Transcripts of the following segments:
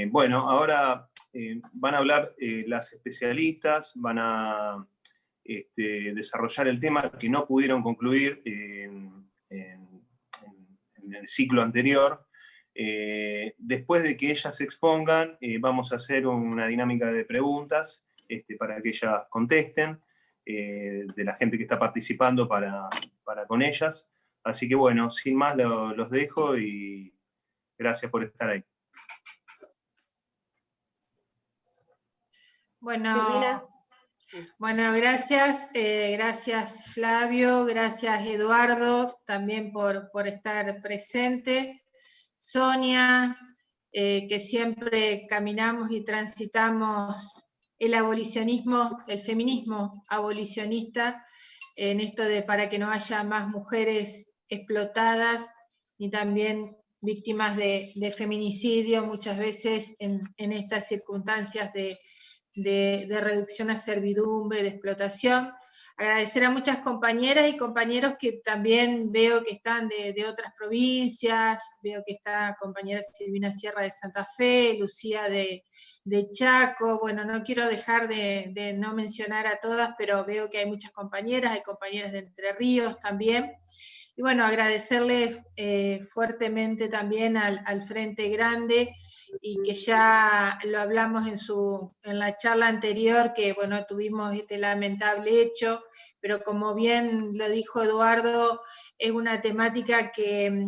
Bueno, ahora van a hablar las especialistas, van a desarrollar el tema que no pudieron concluir en el ciclo anterior. Después de que ellas se expongan, vamos a hacer una dinámica de preguntas para que ellas contesten, de la gente que está participando para con ellas. Así que bueno, sin más los dejo y gracias por estar ahí. Bueno, gracias. Gracias Flavio, gracias Eduardo, también por estar presente. Sonia, que siempre caminamos y transitamos el abolicionismo, el feminismo abolicionista, en esto de para que no haya más mujeres explotadas y también víctimas de feminicidio, muchas veces en estas circunstancias de reducción a servidumbre, de explotación. Agradecer a muchas compañeras y compañeros que también veo que están de otras provincias, veo que está compañera Silvina Sierra de Santa Fe, Lucía de Chaco, bueno, no quiero dejar de no mencionar a todas, pero veo que hay muchas compañeras, hay compañeras de Entre Ríos también. Y bueno, agradecerles fuertemente también al Frente Grande, y que ya lo hablamos en la charla anterior, que bueno, tuvimos este lamentable hecho, pero como bien lo dijo Eduardo, es una temática que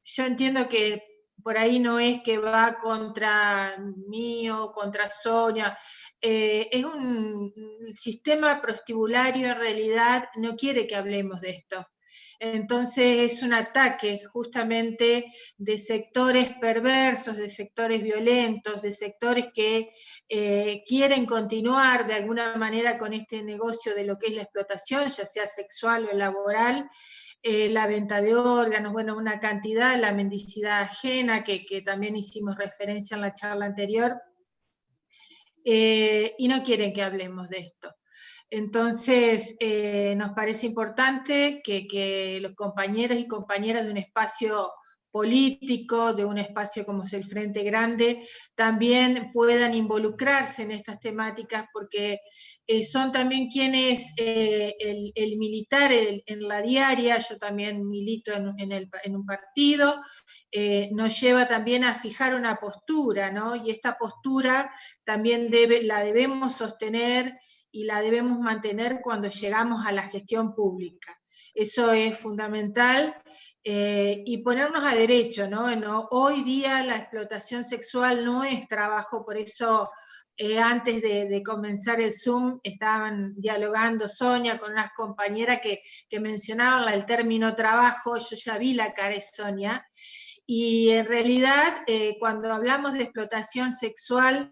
yo entiendo que por ahí no es que va contra mí o contra Sonia, es un sistema prostibulario, en realidad no quiere que hablemos de esto. Entonces es un ataque justamente de sectores perversos, de sectores violentos, de sectores que quieren continuar de alguna manera con este negocio de lo que es la explotación, ya sea sexual o laboral, la venta de órganos, bueno, una cantidad, la mendicidad ajena, que también hicimos referencia en la charla anterior, y no quieren que hablemos de esto. Entonces, nos parece importante que los compañeros y compañeras de un espacio político, de un espacio como es el Frente Grande, también puedan involucrarse en estas temáticas, porque son también quienes, el militar en la diaria, yo también milito en un partido, nos lleva también a fijar una postura, ¿no? Y esta postura también la debemos sostener y la debemos mantener cuando llegamos a la gestión pública. Eso es fundamental, y ponernos a derecho, ¿no? Hoy día la explotación sexual no es trabajo, por eso antes de comenzar el Zoom estaban dialogando Sonia con unas compañeras que mencionaban el término trabajo. Yo ya vi la cara de Sonia, y en realidad cuando hablamos de explotación sexual,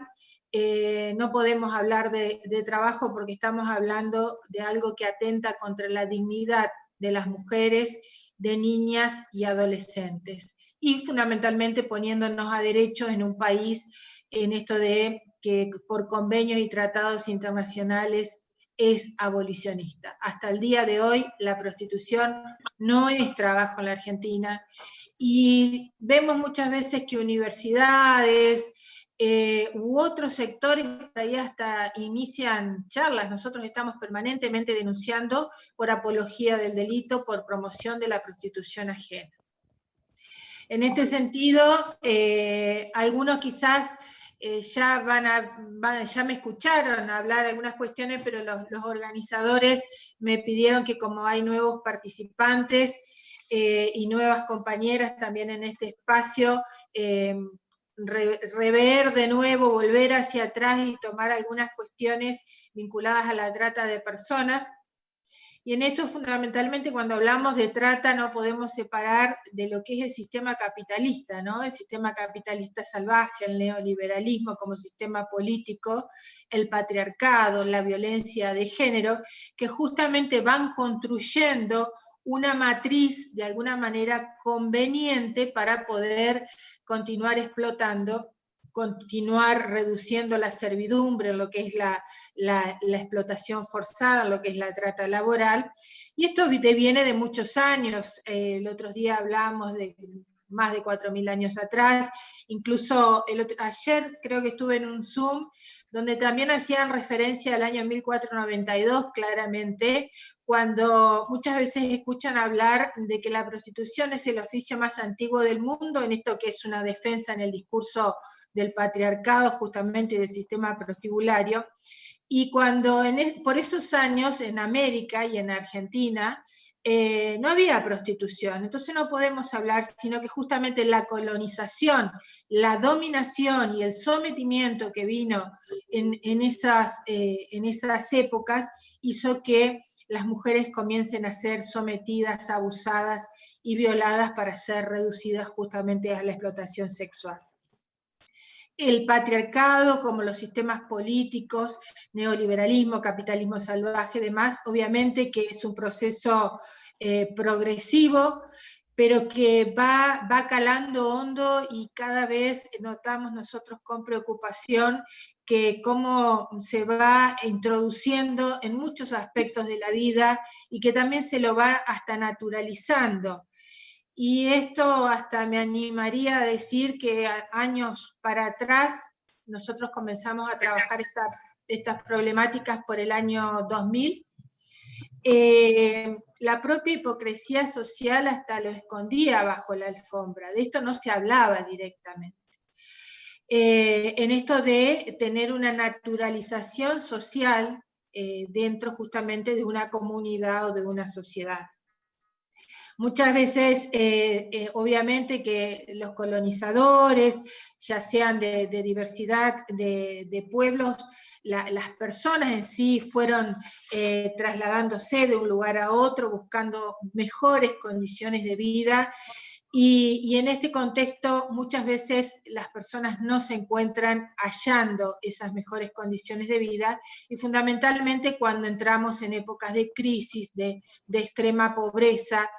no podemos hablar de trabajo, porque estamos hablando de algo que atenta contra la dignidad de las mujeres, de niñas y adolescentes, y fundamentalmente poniéndonos a derechos en un país en esto de que por convenios y tratados internacionales es abolicionista. Hasta el día de hoy la prostitución no es trabajo en la Argentina, y vemos muchas veces que universidades u otros sectores ahí hasta inician charlas. Nosotros estamos permanentemente denunciando por apología del delito, por promoción de la prostitución ajena. En este sentido, algunos quizás ya me escucharon hablar de algunas cuestiones, pero los organizadores me pidieron que, como hay nuevos participantes y nuevas compañeras también en este espacio, rever de nuevo, volver hacia atrás y tomar algunas cuestiones vinculadas a la trata de personas. Y en esto, fundamentalmente, cuando hablamos de trata, no podemos separar de lo que es el sistema capitalista, ¿no? El sistema capitalista salvaje, el neoliberalismo como sistema político, el patriarcado, la violencia de género, que justamente van construyendo una matriz de alguna manera conveniente para poder continuar explotando, continuar reduciendo la servidumbre, lo que es la explotación forzada, lo que es la trata laboral. Y esto viene de muchos años. El otro día hablábamos de más de 4.000 años atrás, Incluso ayer creo que estuve en un Zoom donde también hacían referencia al año 1492 claramente, cuando muchas veces escuchan hablar de que la prostitución es el oficio más antiguo del mundo, en esto que es una defensa en el discurso del patriarcado justamente y del sistema prostibulario. Y cuando por esos años en América y en Argentina no había prostitución, entonces no podemos hablar, sino que justamente la colonización, la dominación y el sometimiento que vino en esas épocas hizo que las mujeres comiencen a ser sometidas, abusadas y violadas para ser reducidas justamente a la explotación sexual. El patriarcado, como los sistemas políticos, neoliberalismo, capitalismo salvaje, demás, obviamente que es un proceso progresivo, pero que va calando hondo y cada vez notamos nosotros con preocupación que cómo se va introduciendo en muchos aspectos de la vida y que también se lo va hasta naturalizando. Y esto hasta me animaría a decir que años para atrás nosotros comenzamos a trabajar estas problemáticas por el año 2000. La propia hipocresía social hasta lo escondía bajo la alfombra, de esto no se hablaba directamente. En esto de tener una naturalización social dentro justamente de una comunidad o de una sociedad. Muchas veces, obviamente, que los colonizadores, ya sean de diversidad de pueblos, las personas en sí fueron trasladándose de un lugar a otro, buscando mejores condiciones de vida, y en este contexto muchas veces las personas no se encuentran hallando esas mejores condiciones de vida, y fundamentalmente cuando entramos en épocas de crisis, de extrema pobreza,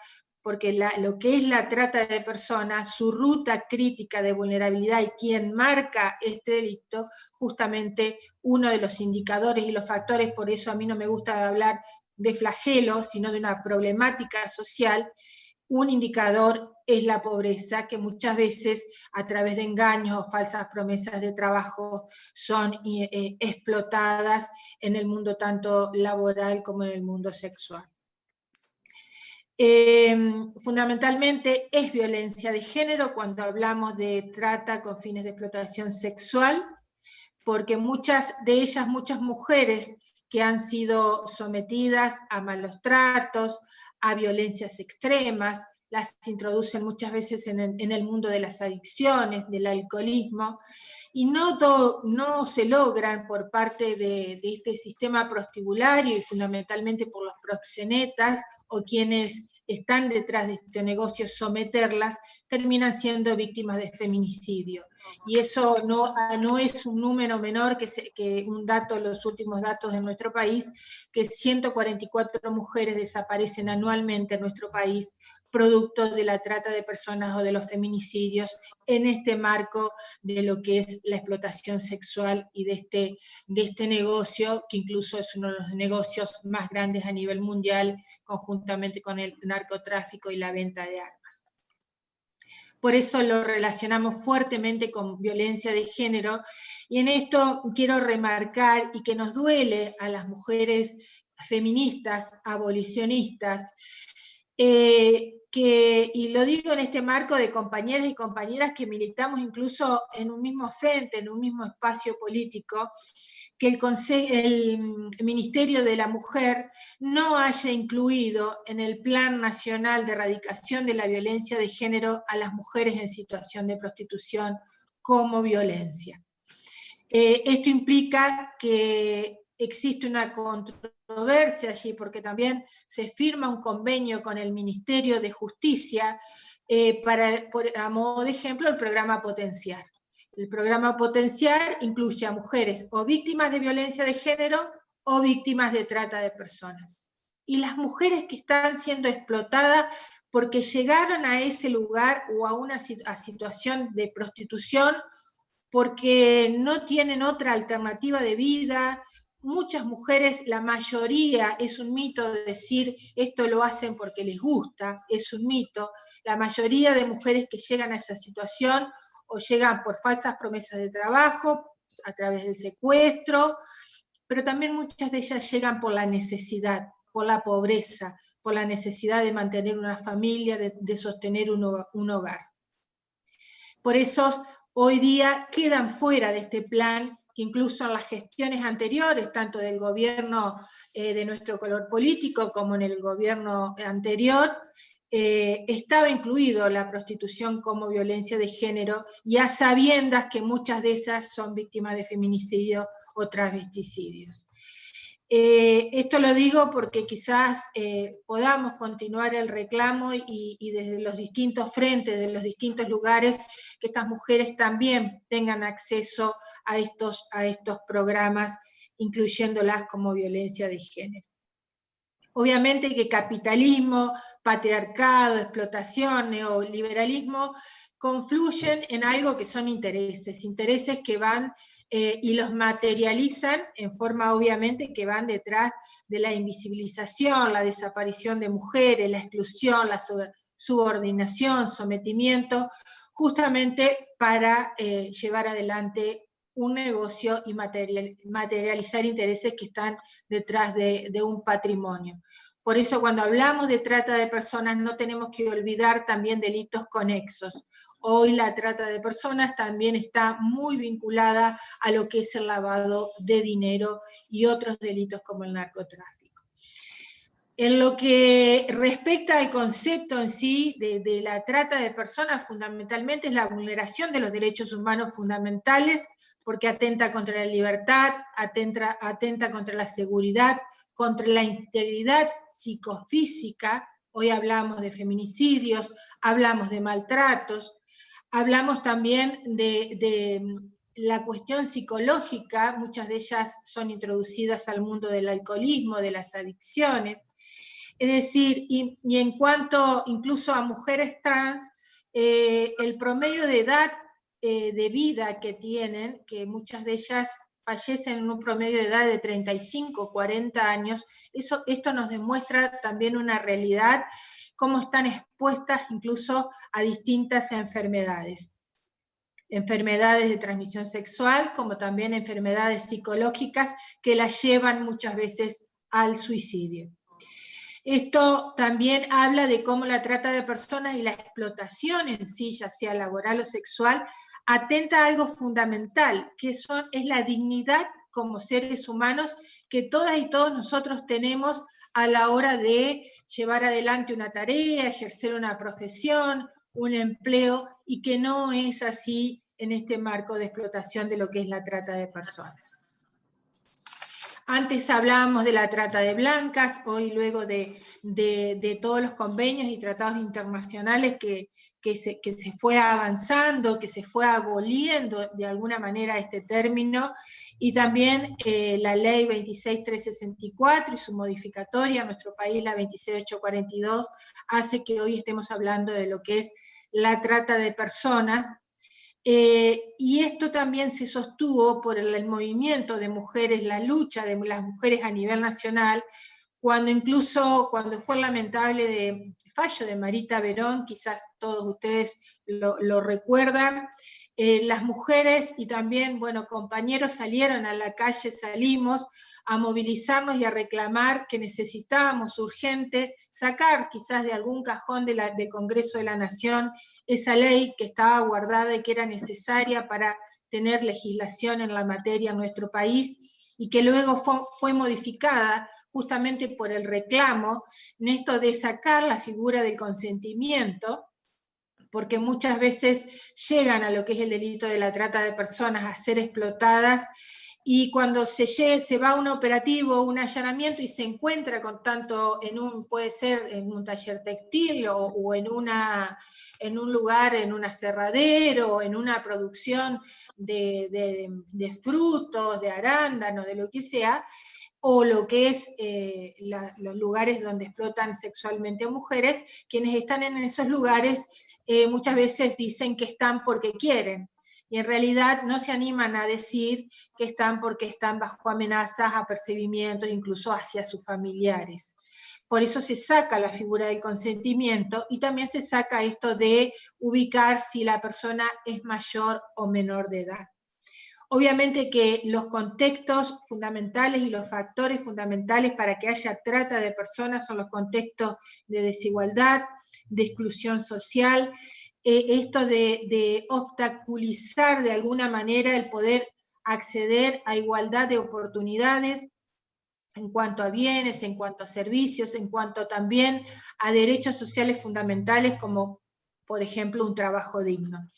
porque lo que es la trata de personas, su ruta crítica de vulnerabilidad y quien marca este delito, justamente uno de los indicadores y los factores, por eso a mí no me gusta hablar de flagelo, sino de una problemática social, un indicador es la pobreza, que muchas veces a través de engaños o falsas promesas de trabajo son explotadas en el mundo tanto laboral como en el mundo sexual. Fundamentalmente es violencia de género cuando hablamos de trata con fines de explotación sexual, porque muchas de ellas, muchas mujeres que han sido sometidas a malos tratos, a violencias extremas, las introducen muchas veces en el mundo de las adicciones, del alcoholismo, y no se logran por parte de este sistema prostibulario y fundamentalmente por los proxenetas o quienes están detrás de este negocio, someterlas, terminan siendo víctimas de feminicidio. Y eso no es un número menor que un dato, los últimos datos de nuestro país, que 144 mujeres desaparecen anualmente en nuestro país producto de la trata de personas o de los feminicidios en este marco de lo que es la explotación sexual y de este negocio, que incluso es uno de los negocios más grandes a nivel mundial, conjuntamente con el narcotráfico y la venta de armas. Por eso lo relacionamos fuertemente con violencia de género, y en esto quiero remarcar, y que nos duele a las mujeres feministas, abolicionistas, y lo digo en este marco de compañeras y compañeras que militamos incluso en un mismo frente, en un mismo espacio político, que el Ministerio de la Mujer no haya incluido en el Plan Nacional de Erradicación de la Violencia de Género a las mujeres en situación de prostitución como violencia. Esto implica que existe una controversia allí, porque también se firma un convenio con el Ministerio de Justicia a modo de ejemplo, el programa Potenciar. El programa Potenciar incluye a mujeres o víctimas de violencia de género o víctimas de trata de personas. Y las mujeres que están siendo explotadas porque llegaron a ese lugar o a una situación de prostitución porque no tienen otra alternativa de vida, muchas mujeres, la mayoría, es un mito decir esto lo hacen porque les gusta, es un mito. La mayoría de mujeres que llegan a esa situación o llegan por falsas promesas de trabajo, a través del secuestro, pero también muchas de ellas llegan por la necesidad, por la pobreza, por la necesidad de mantener una familia, de sostener un hogar. Por eso hoy día quedan fuera de este plan, que incluso en las gestiones anteriores, tanto del gobierno de nuestro color político como en el gobierno anterior, estaba incluido la prostitución como violencia de género, y a sabiendas que muchas de esas son víctimas de feminicidio o transvesticidios. Esto lo digo porque quizás podamos continuar el reclamo y desde los distintos frentes, de los distintos lugares, que estas mujeres también tengan acceso a estos programas, incluyéndolas como violencia de género. Obviamente que capitalismo, patriarcado, explotación, neoliberalismo confluyen en algo que son intereses que van y los materializan en forma obviamente que van detrás de la invisibilización, la desaparición de mujeres, la exclusión, la subordinación, sometimiento, justamente para llevar adelante un negocio y materializar intereses que están detrás de un patrimonio. Por eso cuando hablamos de trata de personas no tenemos que olvidar también delitos conexos. Hoy la trata de personas también está muy vinculada a lo que es el lavado de dinero y otros delitos como el narcotráfico. En lo que respecta al concepto en sí de la trata de personas, fundamentalmente es la vulneración de los derechos humanos fundamentales, porque atenta contra la libertad, atenta contra la seguridad, contra la integridad psicofísica. Hoy hablamos de feminicidios, hablamos de maltratos, hablamos también de la cuestión psicológica, muchas de ellas son introducidas al mundo del alcoholismo, de las adicciones. Es decir, y en cuanto incluso a mujeres trans, el promedio de edad de vida que tienen, que muchas de ellas fallecen en un promedio de edad de 35, 40 años, esto nos demuestra también una realidad, cómo están expuestas incluso a distintas enfermedades de transmisión sexual, como también enfermedades psicológicas que las llevan muchas veces al suicidio. Esto también habla de cómo la trata de personas y la explotación en sí, ya sea laboral o sexual, atenta a algo fundamental, que es la dignidad como seres humanos que todas y todos nosotros tenemos a la hora de llevar adelante una tarea, ejercer una profesión, un empleo, y que no es así en este marco de explotación de lo que es la trata de personas. Antes hablábamos de la trata de blancas, hoy luego de todos los convenios y tratados internacionales que se fue avanzando, que se fue aboliendo de alguna manera este término, y también la ley 26.364 y su modificatoria, en nuestro país la 26.842, hace que hoy estemos hablando de lo que es la trata de personas. Y esto también se sostuvo por el movimiento de mujeres, la lucha de las mujeres a nivel nacional, cuando fue el lamentable fallo de Marita Verón, quizás todos ustedes lo recuerdan, las mujeres y también, bueno, compañeros salieron a la calle, salimos a movilizarnos y a reclamar que necesitábamos urgente sacar quizás de algún cajón del Congreso de la Nación esa ley que estaba guardada y que era necesaria para tener legislación en la materia en nuestro país, y que luego fue modificada justamente por el reclamo en esto de sacar la figura del consentimiento, porque muchas veces llegan a lo que es el delito de la trata de personas a ser explotadas, y cuando se va a un operativo, un allanamiento, y se encuentra con tanto puede ser en un taller textil o en un lugar, en un aserradero, en una producción de frutos, de arándanos, de lo que sea, o lo que es los lugares donde explotan sexualmente a mujeres, quienes están en esos lugares muchas veces dicen que están porque quieren. y en realidad no se animan a decir que están porque están bajo amenazas, apercibimientos, incluso hacia sus familiares. Por eso se saca la figura del consentimiento y también se saca esto de ubicar si la persona es mayor o menor de edad. Obviamente que los contextos fundamentales y los factores fundamentales para que haya trata de personas son los contextos de desigualdad, de exclusión social, esto de obstaculizar de alguna manera el poder acceder a igualdad de oportunidades en cuanto a bienes, en cuanto a servicios, en cuanto también a derechos sociales fundamentales como, por ejemplo, un trabajo digno.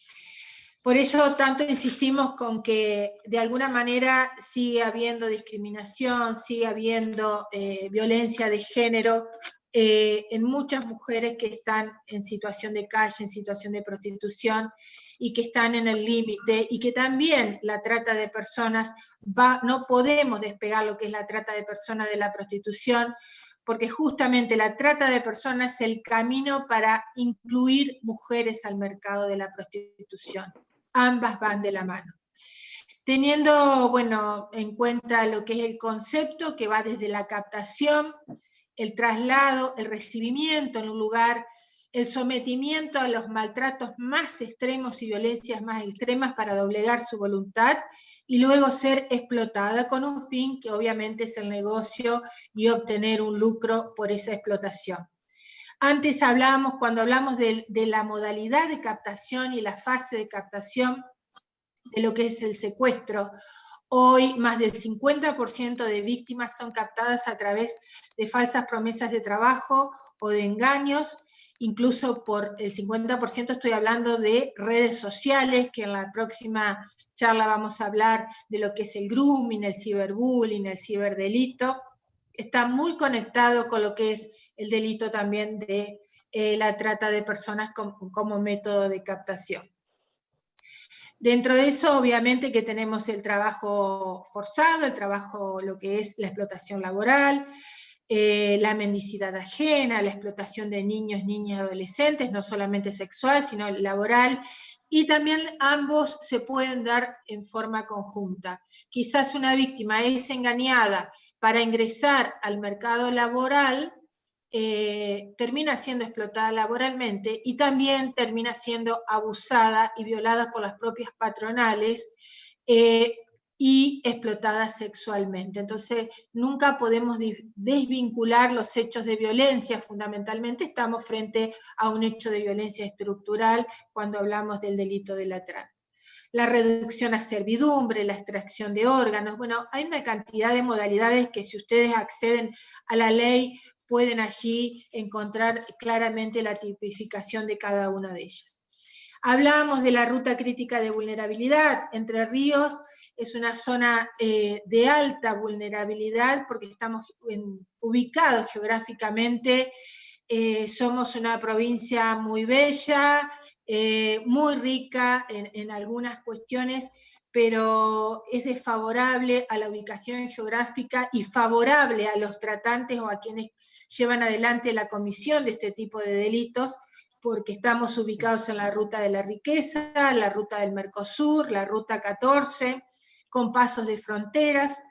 Por ello, tanto insistimos con que de alguna manera sigue habiendo discriminación, sigue habiendo violencia de género en muchas mujeres que están en situación de calle, en situación de prostitución y que están en el límite, y que también la trata de personas, no podemos despegar lo que es la trata de personas de la prostitución, porque justamente la trata de personas es el camino para incluir mujeres al mercado de la prostitución. Ambas van de la mano. Teniendo, bueno, en cuenta lo que es el concepto, que va desde la captación, el traslado, el recibimiento en un lugar, el sometimiento a los maltratos más extremos y violencias más extremas para doblegar su voluntad, y luego ser explotada con un fin que obviamente es el negocio y obtener un lucro por esa explotación. Antes hablábamos, cuando hablamos de la modalidad de captación y la fase de captación de lo que es el secuestro, hoy más del 50% de víctimas son captadas a través de falsas promesas de trabajo o de engaños, incluso por el 50% estoy hablando de redes sociales, que en la próxima charla vamos a hablar de lo que es el grooming, el ciberbullying, el ciberdelito. Está muy conectado con lo que es el delito también de la trata de personas como método de captación. Dentro de eso, obviamente, que tenemos el trabajo forzado, el trabajo, lo que es la explotación laboral, la mendicidad ajena, la explotación de niños, niñas y adolescentes, no solamente sexual, sino laboral, y también ambos se pueden dar en forma conjunta. Quizás una víctima es engañada para ingresar al mercado laboral, termina siendo explotada laboralmente y también termina siendo abusada y violada por las propias patronales y explotada sexualmente. Entonces, nunca podemos desvincular los hechos de violencia. Fundamentalmente estamos frente a un hecho de violencia estructural cuando hablamos del delito de la trata. La reducción a servidumbre, la extracción de órganos, bueno, hay una cantidad de modalidades que si ustedes acceden a la ley pueden allí encontrar claramente la tipificación de cada una de ellas. Hablábamos de la ruta crítica de vulnerabilidad. Entre Ríos es una zona de alta vulnerabilidad porque estamos ubicados geográficamente, somos una provincia muy bella, muy rica en algunas cuestiones, pero es desfavorable a la ubicación geográfica y favorable a los tratantes o a quienes llevan adelante la comisión de este tipo de delitos, porque estamos ubicados en la ruta de la riqueza, la ruta del Mercosur, la ruta 14, con pasos de fronteras,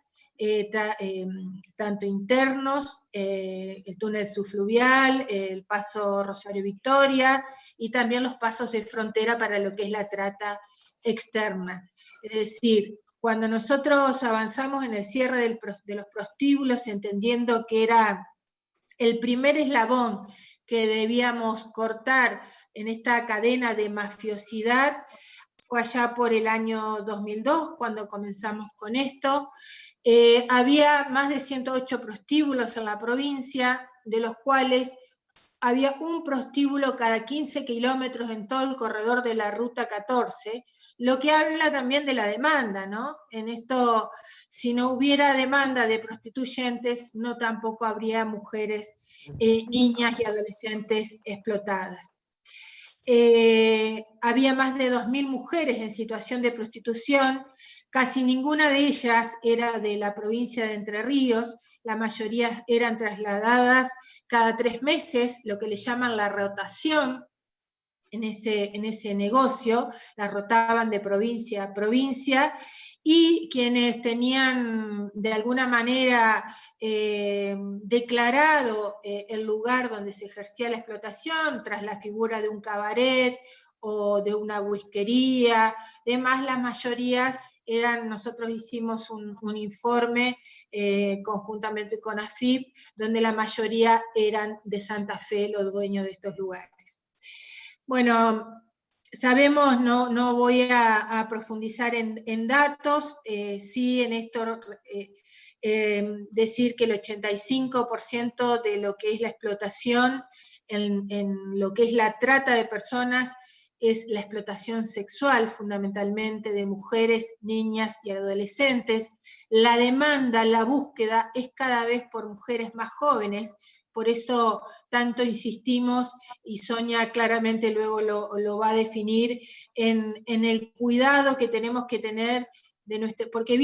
tanto internos, el túnel subfluvial, el paso Rosario Victoria, y también los pasos de frontera para lo que es la trata externa. Es decir, cuando nosotros avanzamos en el cierre de los prostíbulos, entendiendo que era el primer eslabón que debíamos cortar en esta cadena de mafiosidad, fue allá por el año 2002 cuando comenzamos con esto. Había más de 108 prostíbulos en la provincia, de los cuales había un prostíbulo cada 15 kilómetros en todo el corredor de la ruta 14, lo que habla también de la demanda, ¿no? En esto, si no hubiera demanda de prostituyentes, no tampoco habría mujeres, niñas y adolescentes explotadas. Había más de 2.000 mujeres en situación de prostitución, casi ninguna de ellas era de la provincia de Entre Ríos, la mayoría eran trasladadas cada 3 meses, lo que le llaman la rotación, en ese negocio, las rotaban de provincia a provincia, y quienes tenían de alguna manera declarado el lugar donde se ejercía la explotación, tras la figura de un cabaret o de una whiskería, demás, las mayorías nosotros hicimos un informe conjuntamente con AFIP, donde la mayoría eran de Santa Fe los dueños de estos lugares. Bueno, sabemos, no voy a profundizar en datos, sí en esto decir que el 85% de lo que es la explotación, en lo que es la trata de personas, es la explotación sexual, fundamentalmente de mujeres, niñas y adolescentes. La demanda, la búsqueda es cada vez por mujeres más jóvenes, por eso tanto insistimos, y Sonia claramente luego lo va a definir, en el cuidado que tenemos que tener de porque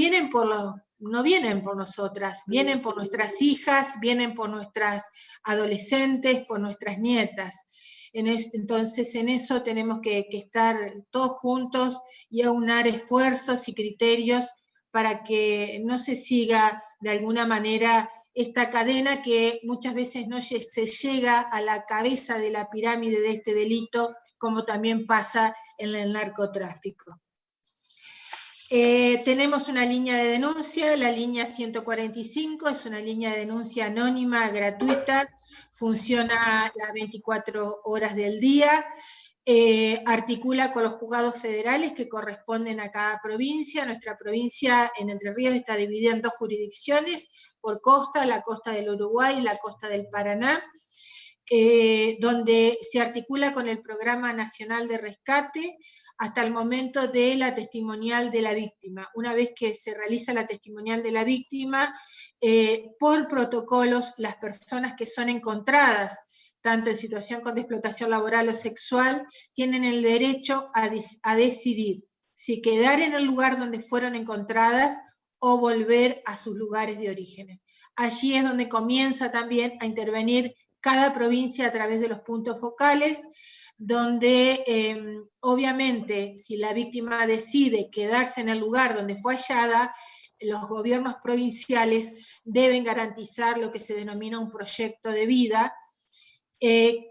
no vienen por nosotras, vienen por nuestras hijas, vienen por nuestras adolescentes, por nuestras nietas. Entonces en eso tenemos que estar todos juntos y aunar esfuerzos y criterios para que no se siga de alguna manera esta cadena que muchas veces no se llega a la cabeza de la pirámide de este delito, como también pasa en el narcotráfico. Tenemos una línea de denuncia, la línea 145, es una línea de denuncia anónima, gratuita, funciona las 24 horas del día, articula con los juzgados federales que corresponden a cada provincia. Nuestra provincia en Entre Ríos está dividida en 2 jurisdicciones, por costa, la costa del Uruguay y la costa del Paraná, donde se articula con el Programa Nacional de Rescate hasta el momento de la testimonial de la víctima. Una vez que se realiza la testimonial de la víctima, por protocolos, las personas que son encontradas tanto en situación de explotación laboral o sexual, tienen el derecho a decidir si quedar en el lugar donde fueron encontradas o volver a sus lugares de origen. Allí es donde comienza también a intervenir cada provincia a través de los puntos focales, donde obviamente si la víctima decide quedarse en el lugar donde fue hallada, los gobiernos provinciales deben garantizar lo que se denomina un proyecto de vida,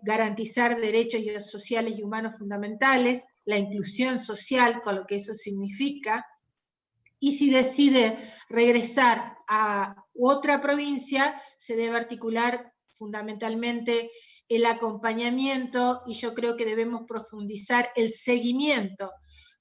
garantizar derechos sociales y humanos fundamentales, la inclusión social, con lo que eso significa, y si decide regresar a otra provincia, se debe articular fundamentalmente el acompañamiento, y yo creo que debemos profundizar el seguimiento,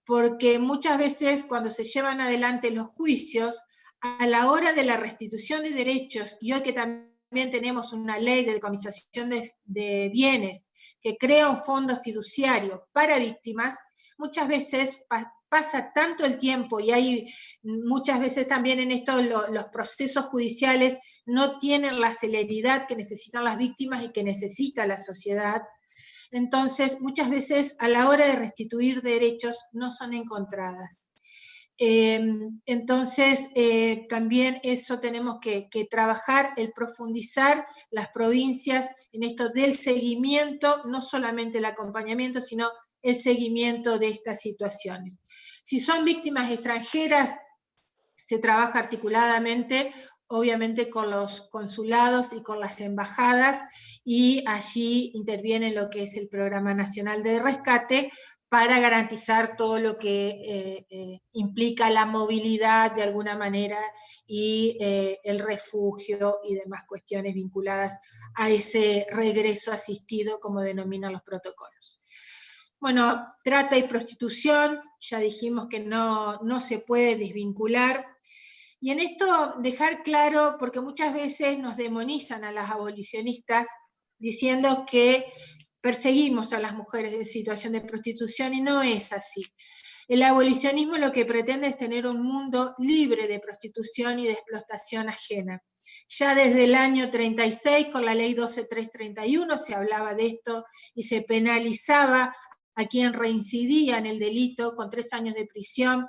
porque muchas veces cuando se llevan adelante los juicios, a la hora de la restitución de derechos, y hoy que también tenemos una ley de decomisación de bienes que crea un fondo fiduciario para víctimas, muchas veces pasa tanto el tiempo, y hay muchas veces también en esto los procesos judiciales no tienen la celeridad que necesitan las víctimas y que necesita la sociedad. Entonces, muchas veces a la hora de restituir derechos no son encontradas. Entonces, también eso tenemos que trabajar, el profundizar las provincias en esto del seguimiento, no solamente el acompañamiento, sino el seguimiento de estas situaciones. Si son víctimas extranjeras, se trabaja articuladamente, obviamente con los consulados y con las embajadas, y allí interviene lo que es el Programa Nacional de Rescate para garantizar todo lo que implica la movilidad de alguna manera y el refugio y demás cuestiones vinculadas a ese regreso asistido, como denominan los protocolos. Bueno, trata y prostitución, ya dijimos que no se puede desvincular. Y en esto dejar claro, porque muchas veces nos demonizan a las abolicionistas diciendo que perseguimos a las mujeres en situación de prostitución, y no es así. El abolicionismo lo que pretende es tener un mundo libre de prostitución y de explotación ajena. Ya desde el año 36, con la ley 12331, se hablaba de esto y se penalizaba a quien reincidía en el delito con 3 años de prisión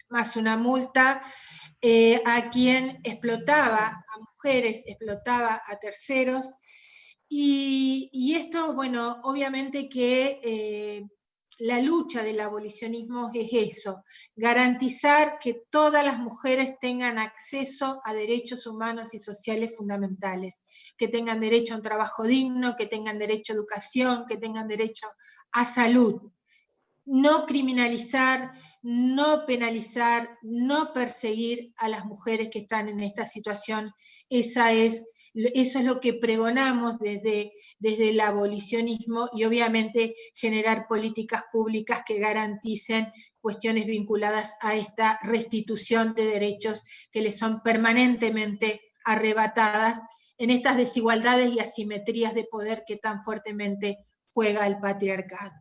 más una multa, a quien explotaba a mujeres, explotaba a terceros, Y esto, bueno, obviamente que la lucha del abolicionismo es eso, garantizar que todas las mujeres tengan acceso a derechos humanos y sociales fundamentales, que tengan derecho a un trabajo digno, que tengan derecho a educación, que tengan derecho a salud. No criminalizar, no penalizar, no perseguir a las mujeres que están en esta situación. Eso es lo que pregonamos desde el abolicionismo, y obviamente generar políticas públicas que garanticen cuestiones vinculadas a esta restitución de derechos que les son permanentemente arrebatadas en estas desigualdades y asimetrías de poder que tan fuertemente juega el patriarcado.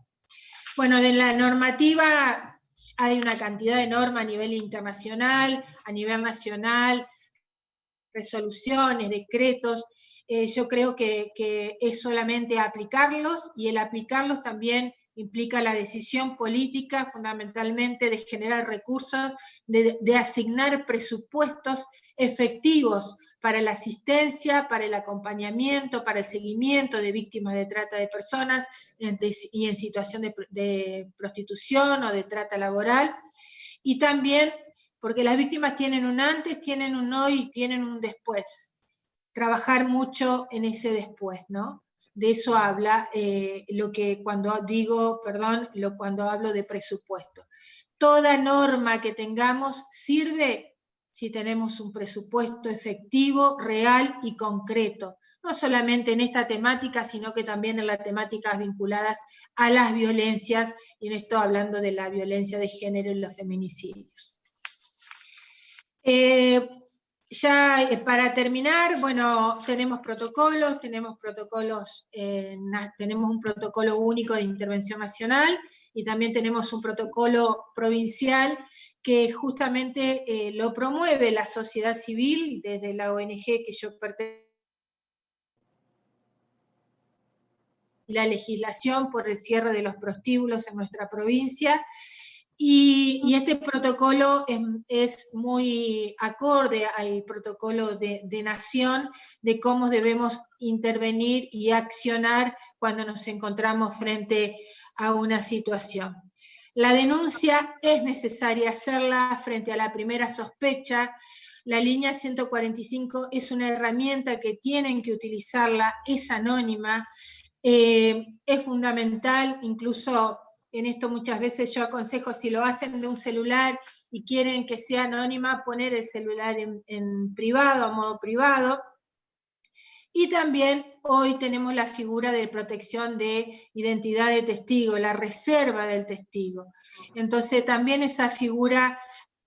Bueno, en la normativa hay una cantidad de normas a nivel internacional, a nivel nacional, resoluciones, decretos. Yo creo que es solamente aplicarlos, y el aplicarlos también implica la decisión política, fundamentalmente, de generar recursos, de asignar presupuestos efectivos para la asistencia, para el acompañamiento, para el seguimiento de víctimas de trata de personas y en situación de prostitución o de trata laboral. Y también porque las víctimas tienen un antes, tienen un hoy y tienen un después. Trabajar mucho en ese después, ¿no? De eso habla cuando hablo de presupuesto. Toda norma que tengamos sirve si tenemos un presupuesto efectivo, real y concreto. No solamente en esta temática, sino que también en las temáticas vinculadas a las violencias, y en esto hablando de la violencia de género y los feminicidios. Ya para terminar, bueno, tenemos un protocolo único de intervención nacional, y también tenemos un protocolo provincial que justamente lo promueve la sociedad civil desde la ONG que yo pertenezco, y la legislación por el cierre de los prostíbulos en nuestra provincia. Y este protocolo es muy acorde al protocolo de nación de cómo debemos intervenir y accionar cuando nos encontramos frente a una situación. La denuncia es necesaria hacerla frente a la primera sospecha. La línea 145 es una herramienta que tienen que utilizarla, es anónima, es fundamental. Incluso en esto muchas veces yo aconsejo, si lo hacen de un celular y quieren que sea anónima, poner el celular en privado, a modo privado. Y también hoy tenemos la figura de protección de identidad de testigo, la reserva del testigo. Entonces también esa figura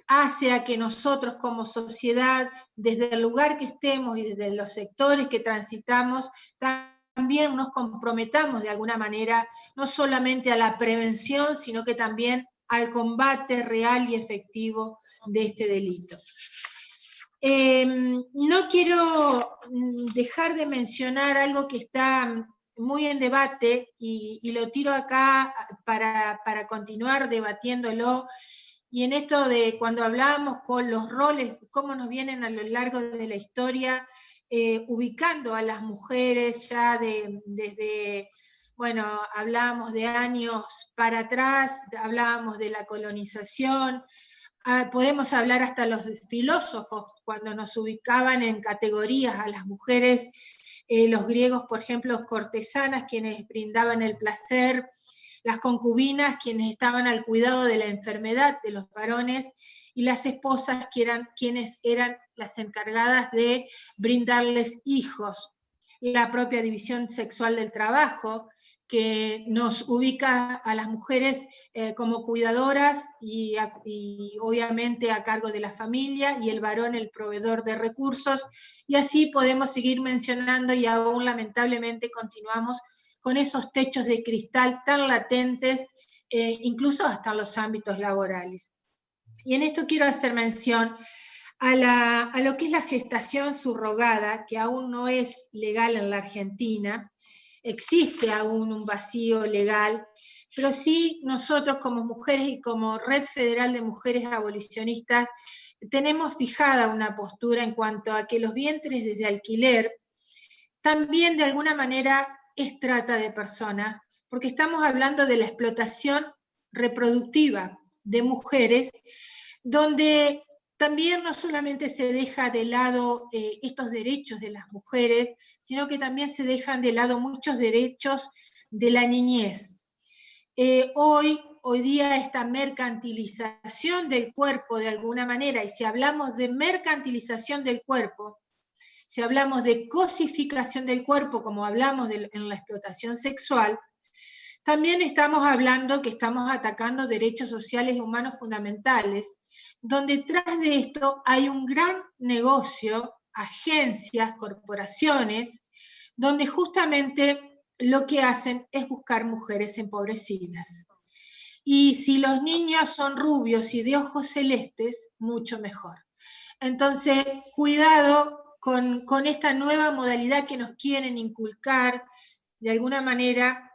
hace a que nosotros como sociedad, desde el lugar que estemos y desde los sectores que transitamos, también nos comprometamos de alguna manera, no solamente a la prevención, sino que también al combate real y efectivo de este delito. No quiero dejar de mencionar algo que está muy en debate, y lo tiro acá para continuar debatiéndolo, y en esto de cuando hablamos con los roles, cómo nos vienen a lo largo de la historia, ubicando a las mujeres ya desde, bueno, hablábamos de años para atrás, hablábamos de la colonización. Podemos hablar hasta los filósofos, cuando nos ubicaban en categorías a las mujeres, los griegos, por ejemplo, cortesanas, quienes brindaban el placer, las concubinas, quienes estaban al cuidado de la enfermedad de los varones, y las esposas, quienes eran las encargadas de brindarles hijos. La propia división sexual del trabajo, que nos ubica a las mujeres como cuidadoras y obviamente a cargo de la familia, y el varón el proveedor de recursos, y así podemos seguir mencionando, y aún lamentablemente continuamos con esos techos de cristal tan latentes, incluso hasta en los ámbitos laborales. Y en esto quiero hacer mención a lo que es la gestación subrogada, que aún no es legal en la Argentina. Existe aún un vacío legal, pero sí nosotros como mujeres y como Red Federal de Mujeres Abolicionistas tenemos fijada una postura en cuanto a que los vientres de alquiler también de alguna manera es trata de personas, porque estamos hablando de la explotación reproductiva de mujeres, donde también no solamente se deja de lado estos derechos de las mujeres, sino que también se dejan de lado muchos derechos de la niñez. Hoy día esta mercantilización del cuerpo de alguna manera, y si hablamos de mercantilización del cuerpo, si hablamos de cosificación del cuerpo, como hablamos en la explotación sexual, también estamos hablando que estamos atacando derechos sociales y humanos fundamentales, donde detrás de esto hay un gran negocio, agencias, corporaciones, donde justamente lo que hacen es buscar mujeres empobrecidas. Y si los niños son rubios y de ojos celestes, mucho mejor. Entonces, cuidado con esta nueva modalidad que nos quieren inculcar de alguna manera,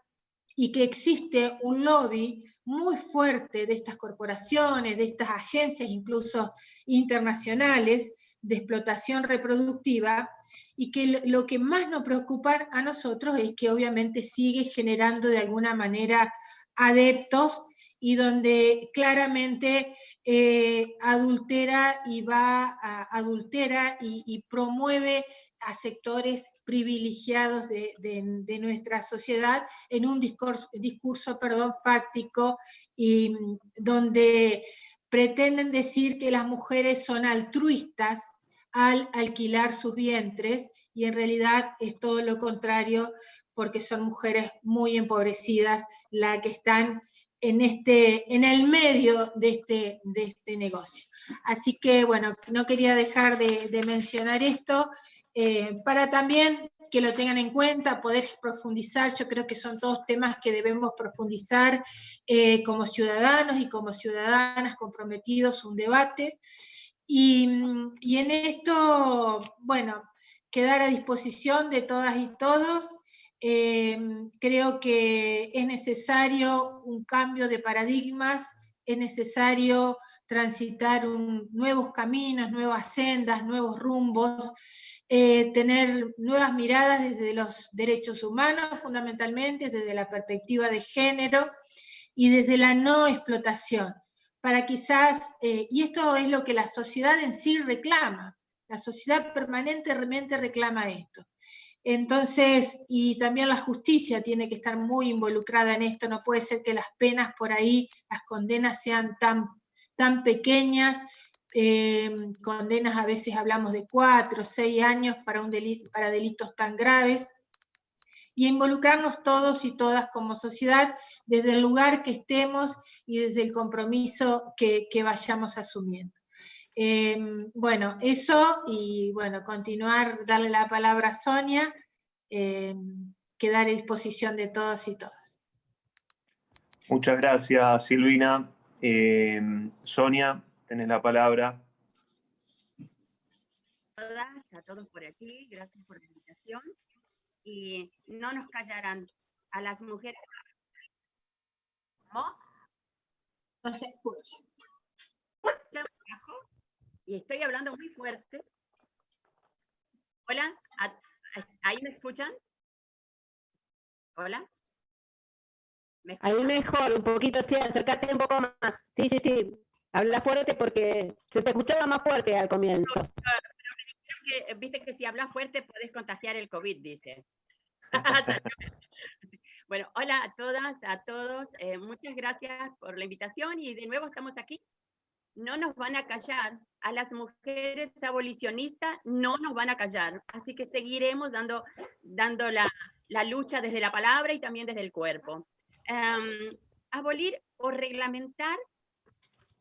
y que existe un lobby muy fuerte de estas corporaciones, de estas agencias incluso internacionales de explotación reproductiva, y que lo que más nos preocupa a nosotros es que obviamente sigue generando de alguna manera adeptos, y donde claramente adultera y promueve a sectores privilegiados de nuestra sociedad en un discurso fáctico, y donde pretenden decir que las mujeres son altruistas al alquilar sus vientres, y en realidad es todo lo contrario, porque son mujeres muy empobrecidas las que están en el medio de este negocio. Así que, bueno, no quería dejar de mencionar esto, para también que lo tengan en cuenta, poder profundizar. Yo creo que son todos temas que debemos profundizar como ciudadanos y como ciudadanas comprometidos, un debate. Y en esto, bueno, quedar a disposición de todas y todos. Creo que es necesario un cambio de paradigmas, es necesario transitar nuevos caminos, nuevas sendas, nuevos rumbos, tener nuevas miradas desde los derechos humanos, fundamentalmente desde la perspectiva de género y desde la no explotación, para quizás, y esto es lo que la sociedad en sí reclama, la sociedad permanentemente reclama esto. Entonces, y también la justicia tiene que estar muy involucrada en esto. No puede ser que las penas por ahí, las condenas sean tan pequeñas, condenas a veces hablamos de 4 o 6 años para delitos tan graves, y involucrarnos todos y todas como sociedad desde el lugar que estemos y desde el compromiso que vayamos asumiendo. Bueno, eso, y bueno, continuar, darle la palabra a Sonia, quedar a disposición de todos y todas. Muchas gracias, Silvina. Sonia, tenés la palabra. A todos por aquí, gracias por la invitación. Y no nos callarán a las mujeres. ¿Cómo? No se escucha. Y estoy hablando muy fuerte. Hola, ¿ahí me escuchan? Hola. Ahí mejor, un poquito, sí, acércate un poco más. Sí. Habla fuerte porque se te escuchaba más fuerte al comienzo. Viste que si hablas fuerte puedes contagiar el COVID, dice. Bueno, hola a todas, a todos. Muchas gracias por la invitación y de nuevo estamos aquí. No nos van a callar. A las mujeres abolicionistas no nos van a callar. Así que seguiremos dando la lucha desde la palabra y también desde el cuerpo. Abolir o reglamentar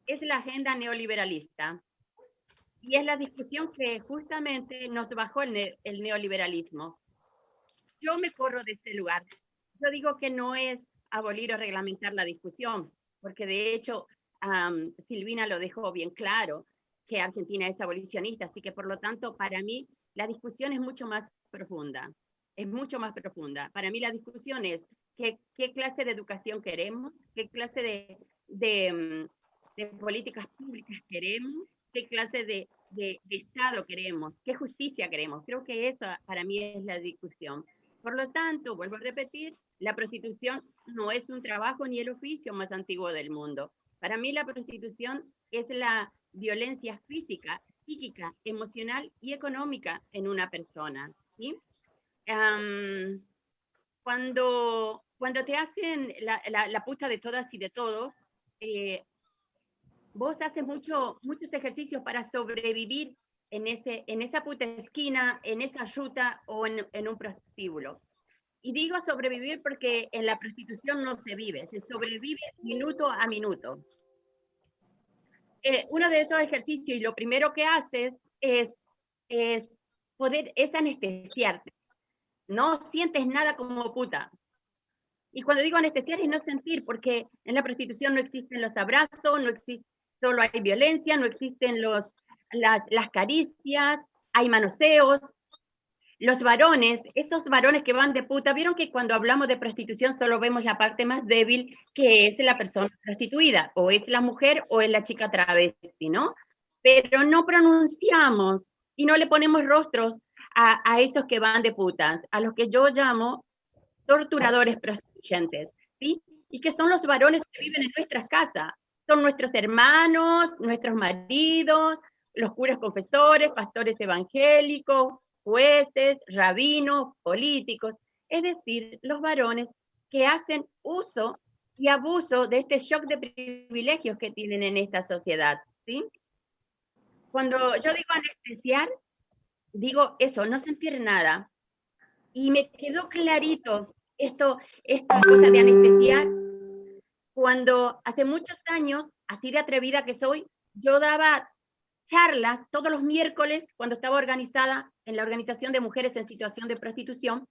es la agenda neoliberalista. Y es la discusión que justamente nos bajó el neoliberalismo. Yo me corro de ese lugar. Yo digo que no es abolir o reglamentar la discusión, porque de hecho Silvina lo dejó bien claro, que Argentina es abolicionista, así que por lo tanto para mí la discusión es mucho más profunda, es mucho más profunda. Para mí la discusión es qué clase de educación queremos, qué clase de políticas públicas queremos, qué clase de de Estado queremos? ¿Qué justicia queremos? Creo que esa para mí es la discusión. Por lo tanto, vuelvo a repetir, la prostitución no es un trabajo ni el oficio más antiguo del mundo. Para mí la prostitución es la violencia física, psíquica, emocional y económica en una persona, ¿sí? Cuando te hacen la puta de todas y de todos, vos haces muchos ejercicios para sobrevivir en esa puta esquina, en esa ruta o en un prostíbulo. Y digo sobrevivir porque en la prostitución no se vive, se sobrevive minuto a minuto. Uno de esos ejercicios, y lo primero que haces es anestesiarte. No sientes nada como puta. Y cuando digo anestesiar es no sentir, porque en la prostitución no existen los abrazos, no existe, solo hay violencia, no existen las caricias, hay manoseos. Los varones, esos varones que van de puta, vieron que cuando hablamos de prostitución solo vemos la parte más débil, que es la persona prostituida, o es la mujer o es la chica travesti, ¿no? Pero no pronunciamos y no le ponemos rostros a esos que van de putas, a los que yo llamo torturadores prostituyentes, ¿sí? Y que son los varones que viven en nuestras casas, son nuestros hermanos, nuestros maridos, los curas confesores, pastores evangélicos, jueces, rabinos, políticos, es decir, los varones que hacen uso y abuso de este shock de privilegios que tienen en esta sociedad, ¿sí? Cuando yo digo anestesiar, digo eso, no sentir nada. Y me quedó clarito esta cosa de anestesiar cuando hace muchos años, así de atrevida que soy, yo daba charlas todos los miércoles cuando estaba organizada en la Organización de Mujeres en Situación de Prostitución.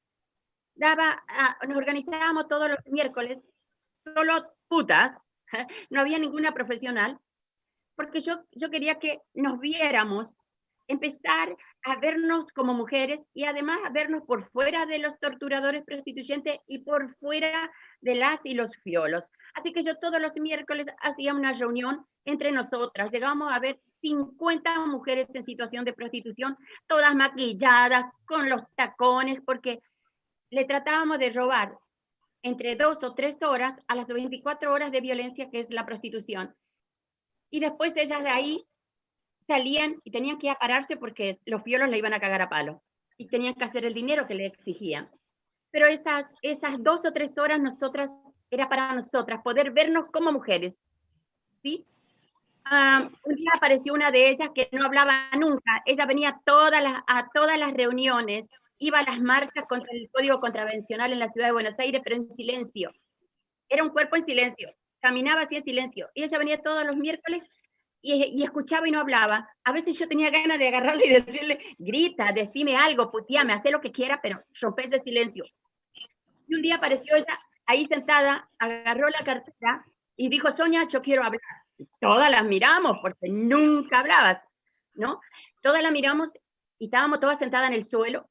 Nos organizábamos todos los miércoles, solo putas, no había ninguna profesional, porque yo quería que nos viéramos, empezar a vernos como mujeres y además a vernos por fuera de los torturadores prostituyentes y por fuera de las y los fiolos. Así que yo todos los miércoles hacía una reunión entre nosotras. Llegábamos a ver 50 mujeres en situación de prostitución, todas maquilladas, con los tacones, porque le tratábamos de robar entre 2 o 3 horas a las 24 horas de violencia que es la prostitución. Y después ellas de ahí salían y tenían que pararse porque los fiolos le iban a cagar a palo y tenían que hacer el dinero que le exigían. Pero esas 2 o 3 horas era para nosotras poder vernos como mujeres, ¿sí? Un día apareció una de ellas que no hablaba nunca. Ella venía a todas las reuniones, iba a las marchas contra el Código Contravencional en la ciudad de Buenos Aires, pero en silencio. Era un cuerpo en silencio, caminaba así en silencio. Y ella venía todos los miércoles y escuchaba y no hablaba. A veces yo tenía ganas de agarrarle y decirle, grita, decime algo, puteame, haz lo que quiera, pero rompe ese silencio. Y un día apareció ella ahí sentada, agarró la cartera y dijo, Sonia, yo quiero hablar. Todas las miramos, porque nunca hablabas, ¿no? Todas la miramos y estábamos todas sentadas en el suelo.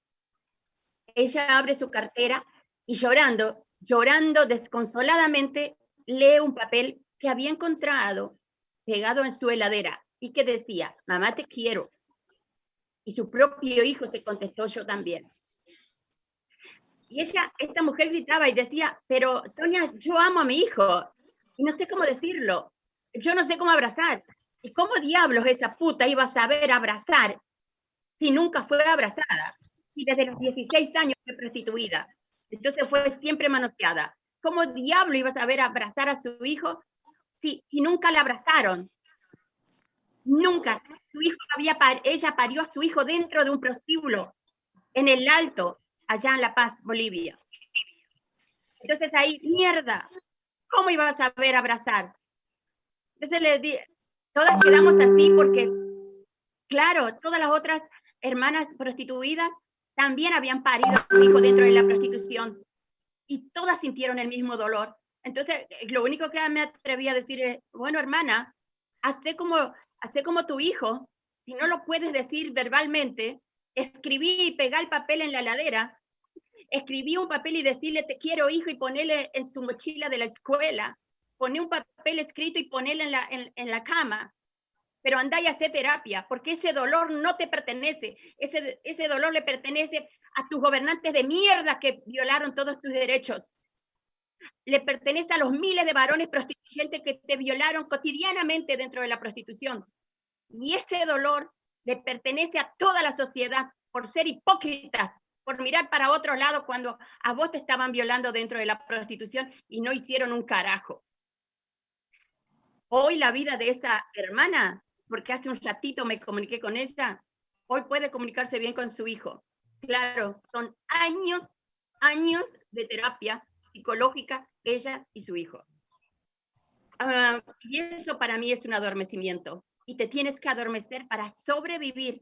Ella abre su cartera y llorando desconsoladamente, lee un papel que había encontrado pegado en su heladera y que decía, mamá te quiero. Y su propio hijo se contestó, yo también. Y esta mujer gritaba y decía, pero Sonia, yo amo a mi hijo y no sé cómo decirlo, yo no sé cómo abrazar. ¿Y cómo diablos esa puta iba a saber abrazar si nunca fue abrazada? Y desde los 16 años fue prostituida. Entonces fue siempre manoseada. ¿Cómo diablo iba a saber abrazar a su hijo si nunca la abrazaron? Nunca. Ella parió a su hijo dentro de un prostíbulo, en el Alto, allá en La Paz, Bolivia. Entonces ahí, mierda, ¿cómo iba a saber abrazar? Entonces todas quedamos así porque, claro, todas las otras hermanas prostituidas también habían parido a su hijo dentro de la prostitución y todas sintieron el mismo dolor. Entonces, lo único que me atreví a decir es, bueno, hermana, hacé como tu hijo, si no lo puedes decir verbalmente, escribí y pegá el papel en la heladera, escribí un papel y decirle te quiero hijo y ponele en su mochila de la escuela, poné un papel escrito y ponele en la cama, pero andá y hacé terapia, porque ese dolor no te pertenece, ese dolor le pertenece a tus gobernantes de mierda que violaron todos tus derechos. Le pertenece a los miles de varones prostituyentes que te violaron cotidianamente dentro de la prostitución. Y ese dolor le pertenece a toda la sociedad por ser hipócritas, por mirar para otro lado cuando a vos te estaban violando dentro de la prostitución y no hicieron un carajo. Hoy la vida de esa hermana, porque hace un ratito me comuniqué con ella, hoy puede comunicarse bien con su hijo. Claro, son años de terapia psicológica, ella y su hijo. Y eso para mí es un adormecimiento. Y te tienes que adormecer para sobrevivir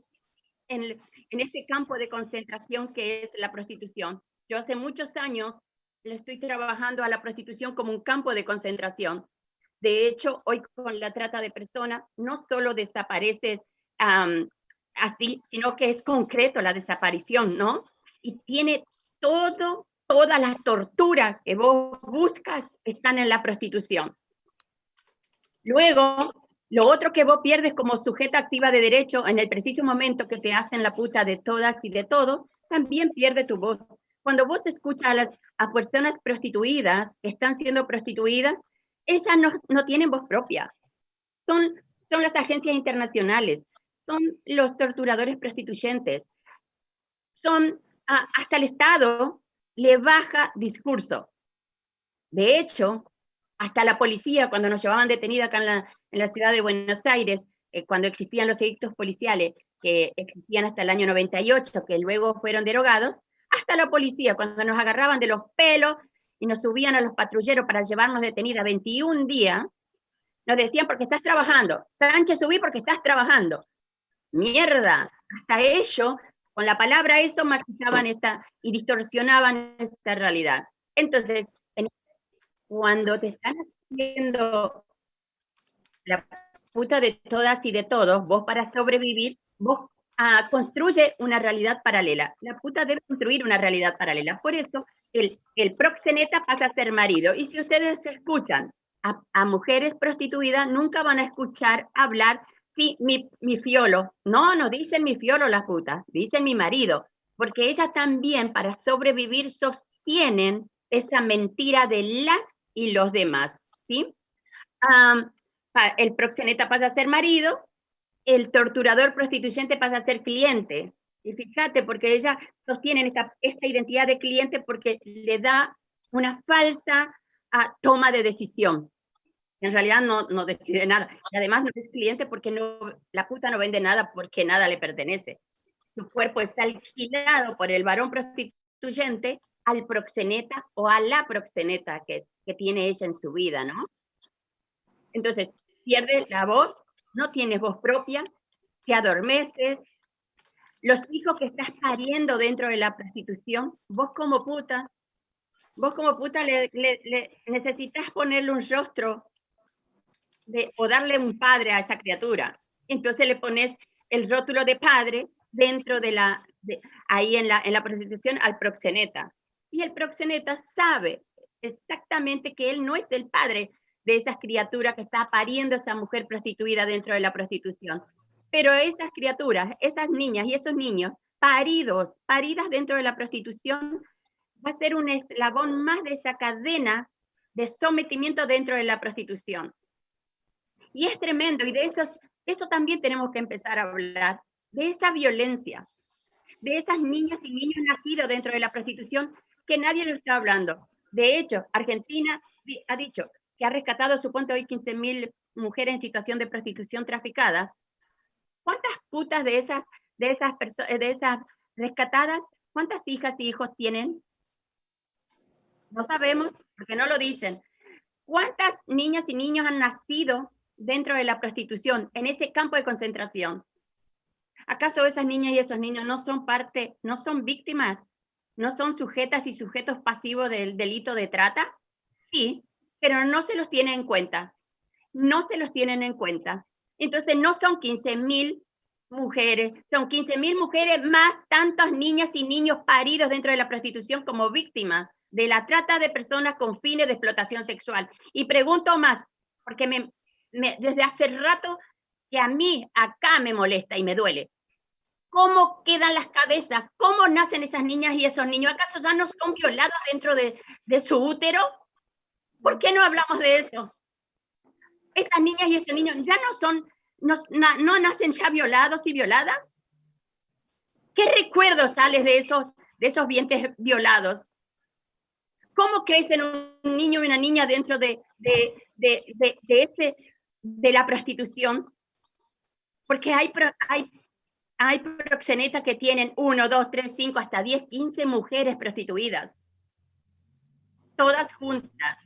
en este campo de concentración que es la prostitución. Yo hace muchos años le estoy trabajando a la prostitución como un campo de concentración. De hecho, hoy con la trata de personas no solo desaparece así, sino que es concreto la desaparición, ¿no? Y tiene todas las torturas que vos buscas están en la prostitución. Luego, lo otro que vos pierdes como sujeta activa de derecho en el preciso momento que te hacen la puta de todas y de todo, también pierde tu voz. Cuando vos escuchas a personas prostituidas que están siendo prostituidas, ellas no tienen voz propia. Son las agencias internacionales, son los torturadores prostituyentes, son hasta el Estado le baja discurso. De hecho, hasta la policía, cuando nos llevaban detenida acá en la ciudad de Buenos Aires, cuando existían los edictos policiales, que existían hasta el año 98, que luego fueron derogados, hasta la policía, cuando nos agarraban de los pelos y nos subían a los patrulleros para llevarnos detenida 21 días, nos decían, porque estás trabajando. Sánchez, subí porque estás trabajando. Mierda, hasta ellos, con la palabra eso, maquillaban y distorsionaban esta realidad. Entonces, cuando te están haciendo la puta de todas y de todos, vos para sobrevivir, vos construye una realidad paralela. La puta debe construir una realidad paralela. Por eso, el proxeneta pasa a ser marido. Y si ustedes escuchan a mujeres prostituidas, nunca van a escuchar hablar, sí, mi fiolo. No dicen mi fiolo las putas, dicen mi marido. Porque ellas también, para sobrevivir, sostienen esa mentira de las y los demás, ¿sí? El proxeneta pasa a ser marido, el torturador prostituyente pasa a ser cliente. Y fíjate, porque ellas sostienen esta identidad de cliente porque le da una falsa toma de decisión. En realidad no decide nada. Y además no es cliente porque la puta no vende nada porque nada le pertenece. Su cuerpo está alquilado por el varón prostituyente al proxeneta o a la proxeneta que tiene ella en su vida, ¿no? Entonces, pierdes la voz, no tienes voz propia, te adormeces. Los hijos que estás pariendo dentro de la prostitución, vos como puta le necesitas ponerle un rostro o darle un padre a esa criatura. Entonces le pones el rótulo de padre dentro ahí en la prostitución al proxeneta. Y el proxeneta sabe exactamente que él no es el padre de esas criaturas que está pariendo esa mujer prostituida dentro de la prostitución. Pero esas criaturas, esas niñas y esos niños paridas dentro de la prostitución, va a ser un eslabón más de esa cadena de sometimiento dentro de la prostitución. Y es tremendo, y de eso también tenemos que empezar a hablar, de esa violencia, de esas niñas y niños nacidos dentro de la prostitución, que nadie lo está hablando. De hecho, Argentina ha dicho que ha rescatado, suponte hoy, 15.000 mujeres en situación de prostitución traficadas. ¿Cuántas putas de esas rescatadas, cuántas hijas y hijos tienen? No sabemos, porque no lo dicen. ¿Cuántas niñas y niños han nacido dentro de la prostitución, en ese campo de concentración? ¿Acaso esas niñas y esos niños no son parte, no son víctimas, no son sujetas y sujetos pasivos del delito de trata? Sí, pero no se los tiene en cuenta. No se los tienen en cuenta. Entonces no son 15.000 mujeres, son 15.000 mujeres más tantas niñas y niños paridos dentro de la prostitución como víctimas de la trata de personas con fines de explotación sexual. Y pregunto más, porque desde hace rato que a mí acá me molesta y me duele. ¿Cómo quedan las cabezas? ¿Cómo nacen esas niñas y esos niños? ¿Acaso ya no son violados dentro de su útero? ¿Por qué no hablamos de eso? Esas niñas y esos niños ya no nacen ya violados y violadas. ¿Qué recuerdos sales de esos vientres violados? ¿Cómo crecen un niño y una niña dentro de la prostitución? Porque hay proxenetas que tienen 1, 2, 3, 5, hasta 10, 15 mujeres prostituidas. Todas juntas.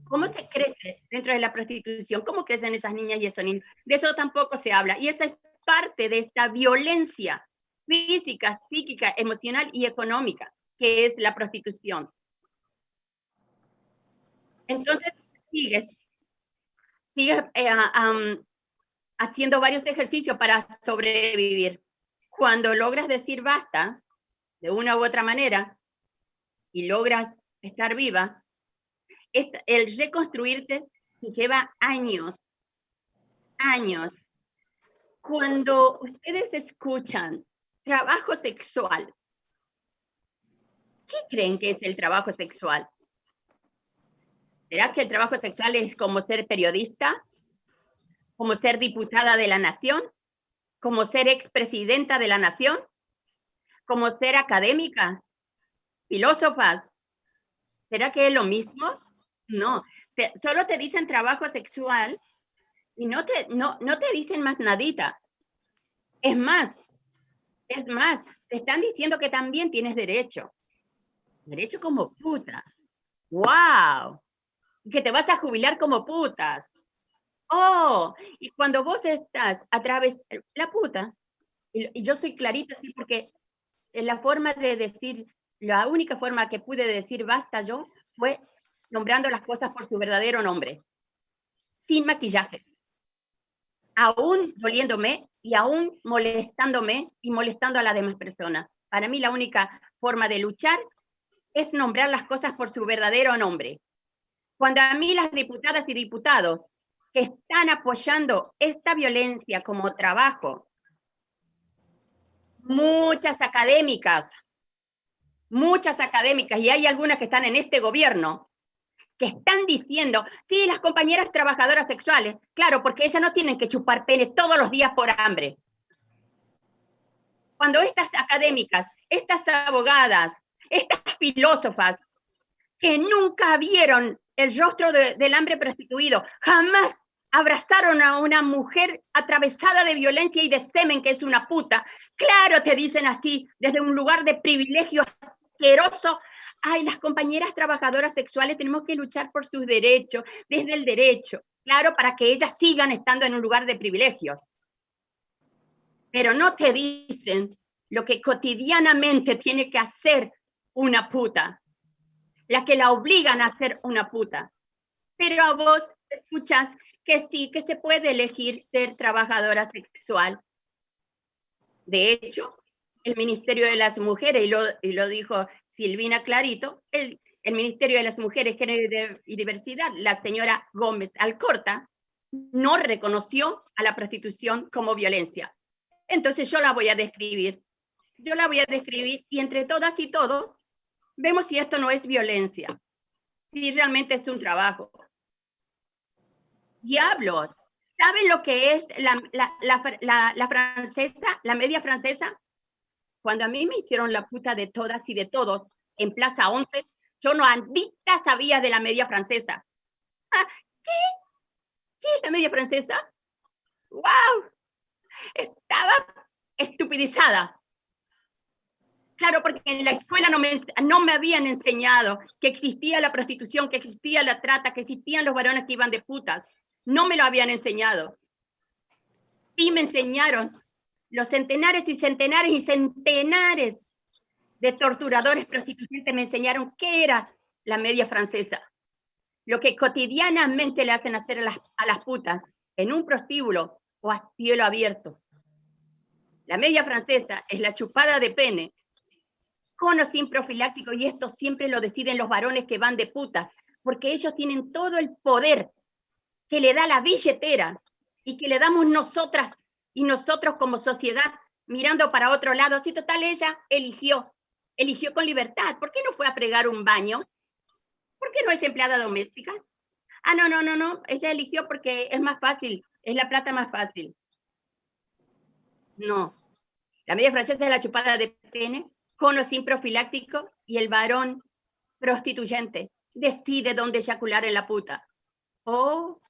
¿Cómo se crece dentro de la prostitución? ¿Cómo crecen esas niñas y esos niños? De eso tampoco se habla. Y esa es parte de esta violencia física, psíquica, emocional y económica, que es la prostitución. Entonces, sigues haciendo varios ejercicios para sobrevivir. Cuando logras decir basta, de una u otra manera, y logras estar viva, es el reconstruirte que lleva años. Cuando ustedes escuchan trabajo sexual, ¿qué creen que es el trabajo sexual? ¿Será que el trabajo sexual es como ser periodista? ¿Como ser diputada de la nación? ¿Como ser expresidenta de la nación? ¿Como ser académica? ¿Filósofas? ¿Será que es lo mismo? No, solo te dicen trabajo sexual y no te dicen más nadita. Es más, te están diciendo que también tienes derecho. Derecho como puta. ¡Wow! Que te vas a jubilar como putas. ¡Oh! Y cuando vos estás a través, la puta, y yo soy clarita así porque la forma de decir, la única forma que pude decir basta yo fue nombrando las cosas por su verdadero nombre, sin maquillaje, aún doliéndome y aún molestándome y molestando a las demás personas. Para mí la única forma de luchar es nombrar las cosas por su verdadero nombre. Cuando a mí las diputadas y diputados que están apoyando esta violencia como trabajo, muchas académicas, y hay algunas que están en este gobierno, que están diciendo, sí, las compañeras trabajadoras sexuales, claro, porque ellas no tienen que chupar pene todos los días por hambre. Cuando estas académicas, estas abogadas, estas filósofas, que nunca vieron el rostro del hambre prostituido, jamás abrazaron a una mujer atravesada de violencia y de semen, que es una puta, claro, te dicen así, desde un lugar de privilegio asqueroso, ay, las compañeras trabajadoras sexuales tenemos que luchar por sus derechos, desde el derecho, claro, para que ellas sigan estando en un lugar de privilegios. Pero no te dicen lo que cotidianamente tiene que hacer una puta, la que la obligan a ser una puta. Pero a vos escuchas que sí, que se puede elegir ser trabajadora sexual. De hecho, el Ministerio de las Mujeres, y lo dijo Silvina clarito, el Ministerio de las Mujeres, Género y Diversidad, la señora Gómez Alcorta, no reconoció a la prostitución como violencia. Entonces yo la voy a describir. Y entre todas y todos vemos si esto no es violencia, si realmente es un trabajo. Diablos, ¿saben lo que es la francesa, la media francesa? Cuando a mí me hicieron la puta de todas y de todos en Plaza 11, yo no andita sabía de la media francesa. Ah, ¿qué es la media francesa? ¡Wow! Estaba estupidizada. Claro, porque en la escuela no me habían enseñado que existía la prostitución, que existía la trata, que existían los varones que iban de putas. No me lo habían enseñado. Sí me enseñaron los centenares y centenares y centenares de torturadores prostituyentes me enseñaron qué era la media francesa. Lo que cotidianamente le hacen hacer a las putas en un prostíbulo o a cielo abierto. La media francesa es la chupada de pene con o sin profiláctico, y esto siempre lo deciden los varones que van de putas, porque ellos tienen todo el poder que le da la billetera y que le damos nosotras y nosotros como sociedad mirando para otro lado. Si total ella eligió con libertad. ¿Por qué no fue a fregar un baño? ¿Por qué no es empleada doméstica? Ah, no, ella eligió porque es más fácil, es la plata más fácil. No, la media francesa es la chupada de pene, con o sin profiláctico, y el varón prostituyente decide dónde eyacular en la puta. Oh,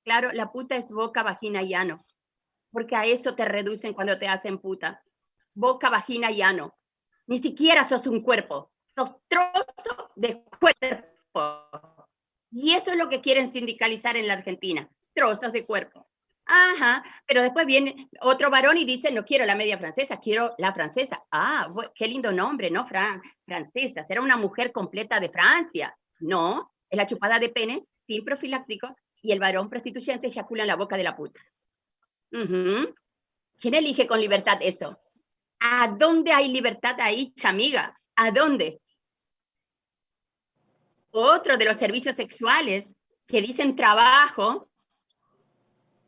claro, la puta es boca, vagina y ano, porque a eso te reducen cuando te hacen puta. Boca, vagina y ano. Ni siquiera sos un cuerpo, sos trozo de cuerpo. Y eso es lo que quieren sindicalizar en la Argentina, trozos de cuerpo. Ajá, pero después viene otro varón y dice, no quiero la media francesa, quiero la francesa. Ah, qué lindo nombre, ¿no? Francesa, será una mujer completa de Francia. No, es la chupada de pene, sin profiláctico, y el varón prostituyente eyacula en la boca de la puta. ¿Quién elige con libertad eso? ¿A dónde hay libertad ahí, chamiga? ¿A dónde? Otro de los servicios sexuales que dicen trabajo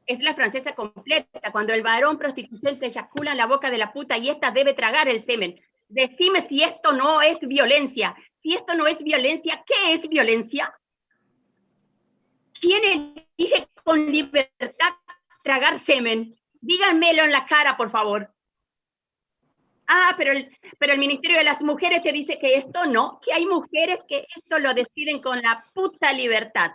es la francesa completa, cuando el varón prostituyente eyacula en la boca de la puta y ésta debe tragar el semen. Decime si esto no es violencia. Si esto no es violencia, ¿qué es violencia? ¿Quién elige con libertad tragar semen? Díganmelo en la cara, por favor. Ah, pero el Ministerio de las Mujeres te dice que esto no, que hay mujeres que esto lo deciden con la puta libertad.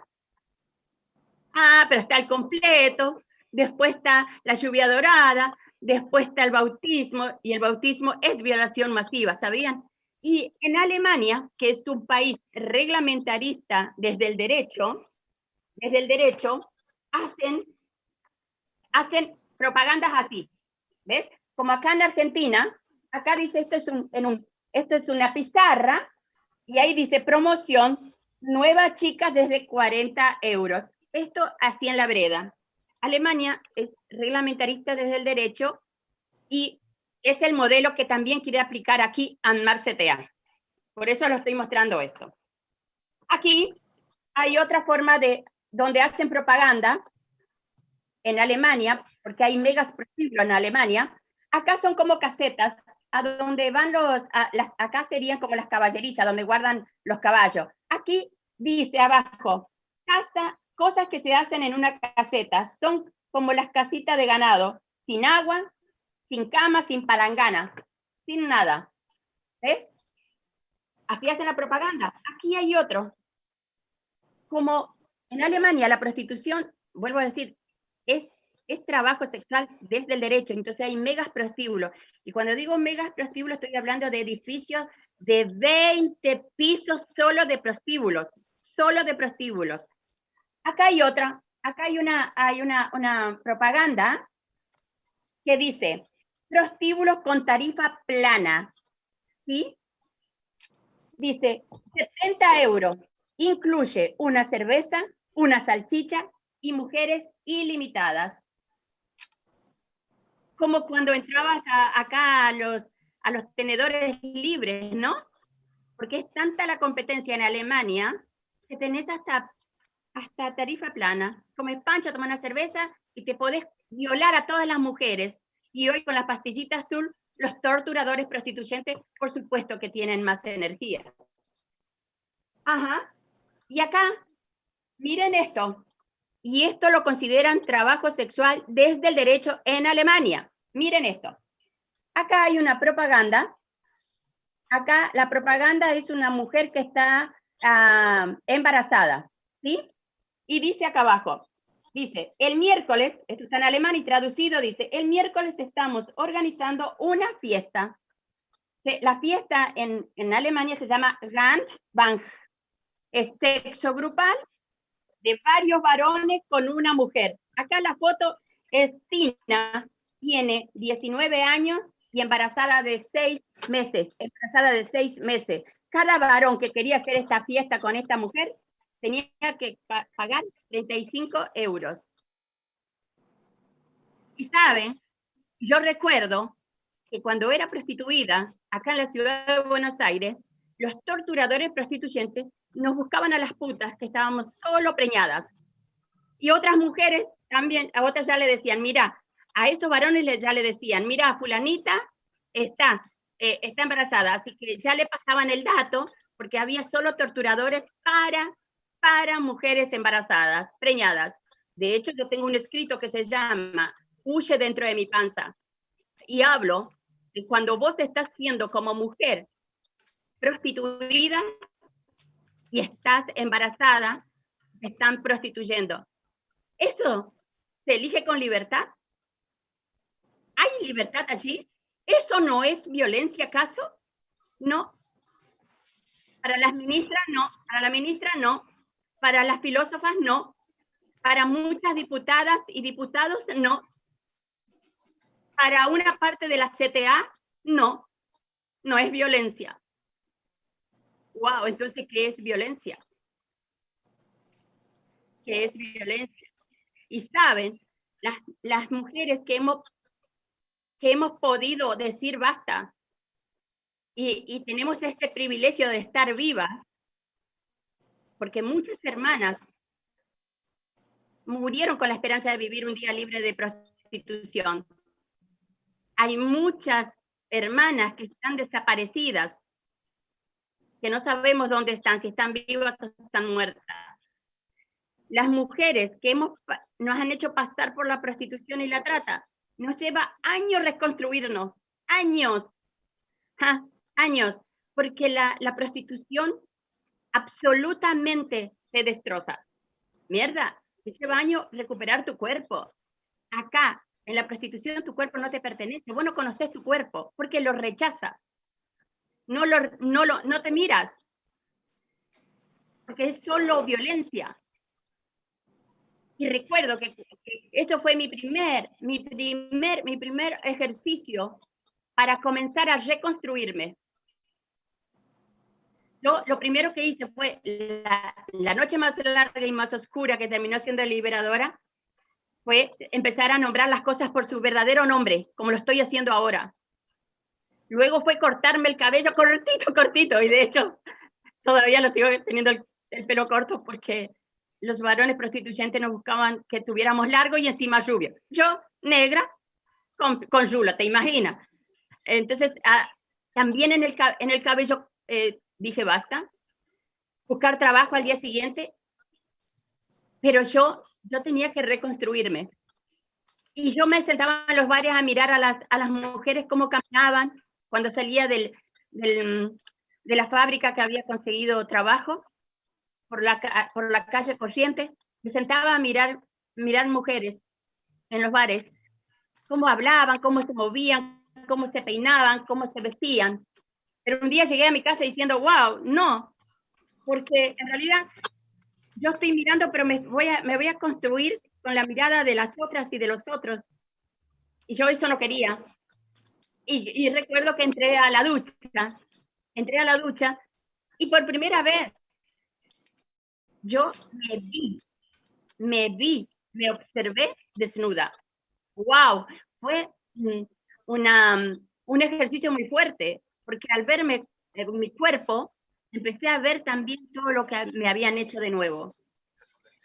Ah, pero está el completo, después está la lluvia dorada, después está el bautismo, y el bautismo es violación masiva, ¿sabían? Y en Alemania, que es un país reglamentarista desde el derecho, hacen propagandas así, ¿ves? Como acá en Argentina, acá dice esto es una pizarra, y ahí dice promoción, nuevas chicas desde 40 euros. Esto así en la vereda. Alemania es reglamentarista desde el derecho y es el modelo que también quiere aplicar aquí Anmar CTA. Por eso lo estoy mostrando esto. Aquí hay otra forma de donde hacen propaganda en Alemania, porque hay megas prostíbulos en Alemania. Acá son como casetas, a donde van acá serían como las caballerizas, donde guardan los caballos. Aquí dice abajo, cosas que se hacen en una caseta, son como las casitas de ganado, sin agua, sin cama, sin palangana, sin nada. ¿Ves? Así hacen la propaganda. Aquí hay otro. Como en Alemania la prostitución, vuelvo a decir, es trabajo sexual desde el derecho, entonces hay megas prostíbulos. Y cuando digo megas prostíbulos, estoy hablando de edificios de 20 pisos solo de prostíbulos. Acá hay otra, acá hay una propaganda que dice, prostíbulos con tarifa plana, ¿sí? Dice, 70 euros, incluye una cerveza, una salchicha y mujeres ilimitadas. Como cuando entrabas acá a los tenedores libres, ¿no? Porque es tanta la competencia en Alemania que tenés hasta tarifa plana. Comes pancha, tomas una cerveza y te podés violar a todas las mujeres. Y hoy con la pastillita azul, los torturadores prostituyentes, por supuesto que tienen más energía. Ajá. Y acá, miren esto. Y esto lo consideran trabajo sexual desde el derecho en Alemania. Miren esto. Acá hay una propaganda. Acá la propaganda es una mujer que está embarazada, ¿sí? Y dice acá abajo, dice, el miércoles, esto está en alemán y traducido, dice, el miércoles estamos organizando una fiesta. La fiesta en Alemania se llama Gangbang. Es sexo grupal de varios varones con una mujer. Acá la foto es Tina, tiene 19 años y embarazada de 6 meses. Cada varón que quería hacer esta fiesta con esta mujer tenía que pagar 35 euros. Y saben, yo recuerdo que cuando era prostituida, acá en la ciudad de Buenos Aires, los torturadores prostituyentes nos buscaban a las putas que estábamos solo preñadas. Y otras mujeres también a otras ya le decían, mira, a esos varones ya le decían, mira, fulanita está embarazada, así que ya le pasaban el dato, porque había solo torturadores para mujeres embarazadas, preñadas. De hecho, yo tengo un escrito que se llama Huye dentro de mi panza, y hablo de cuando vos estás siendo como mujer prostituida y estás embarazada, te están prostituyendo. ¿Eso se elige con libertad? ¿Hay libertad allí? ¿Eso no es violencia acaso? No. Para las ministras no, para la ministra no, para las filósofas no, para muchas diputadas y diputados no, para una parte de la CTA no, no es violencia. Wow, entonces, ¿qué es violencia? ¿Qué es violencia? Y saben, las mujeres que hemos podido decir basta, y tenemos este privilegio de estar vivas, porque muchas hermanas murieron con la esperanza de vivir un día libre de prostitución. Hay muchas hermanas que están desaparecidas, que no sabemos dónde están, si están vivas o están muertas. Las mujeres que nos han hecho pasar por la prostitución y la trata, nos lleva años reconstruirnos, años, años, porque la prostitución absolutamente te destroza. Mierda, te lleva años recuperar tu cuerpo. Acá, en la prostitución, tu cuerpo no te pertenece. Vos no conoces tu cuerpo porque lo rechazas. No te miras. Porque es solo violencia. Y recuerdo que eso fue mi primer ejercicio para comenzar a reconstruirme. Yo lo primero que hice fue la noche más larga y más oscura, que terminó siendo liberadora, fue empezar a nombrar las cosas por su verdadero nombre, como lo estoy haciendo ahora. Luego fue cortarme el cabello cortito, y de hecho todavía lo sigo teniendo el pelo corto porque los varones prostituyentes nos buscaban que tuviéramos largo y encima rubio. Yo, negra, con rulo, ¿te imaginas? Entonces, también en el cabello dije basta, buscar trabajo al día siguiente, pero yo tenía que reconstruirme. Y yo me sentaba en los bares a mirar a las mujeres cómo caminaban cuando salía de la fábrica que había conseguido trabajo por la calle Corrientes. Me sentaba a mirar mujeres en los bares, cómo hablaban, cómo se movían, cómo se peinaban, cómo se vestían. Pero un día llegué a mi casa diciendo, wow, no, porque en realidad yo estoy mirando, pero me voy a construir con la mirada de las otras y de los otros. Y yo eso no quería. Y recuerdo que entré a la ducha, y por primera vez yo me observé desnuda. ¡Wow! Fue un ejercicio muy fuerte, porque al verme mi cuerpo, empecé a ver también todo lo que me habían hecho de nuevo.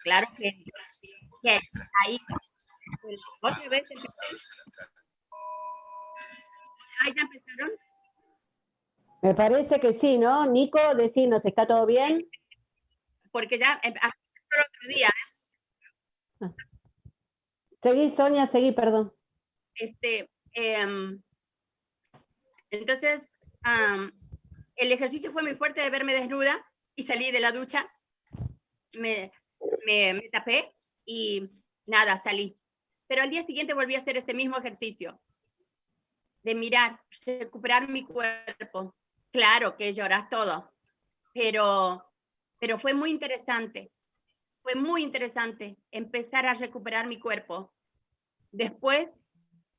Claro que ahí, otra vez empecé. ¿Ahí ya empezaron? Me parece que sí, ¿no? Nico, decinos, ¿está todo bien? Porque ya, hasta el otro día. Seguí, Sonia, seguí, perdón. Entonces, el ejercicio fue muy fuerte de verme desnuda y salí de la ducha, me tapé y nada, salí. Pero al día siguiente volví a hacer ese mismo ejercicio de mirar, recuperar mi cuerpo. Claro que lloras todo, pero fue muy interesante. Fue muy interesante empezar a recuperar mi cuerpo. Después,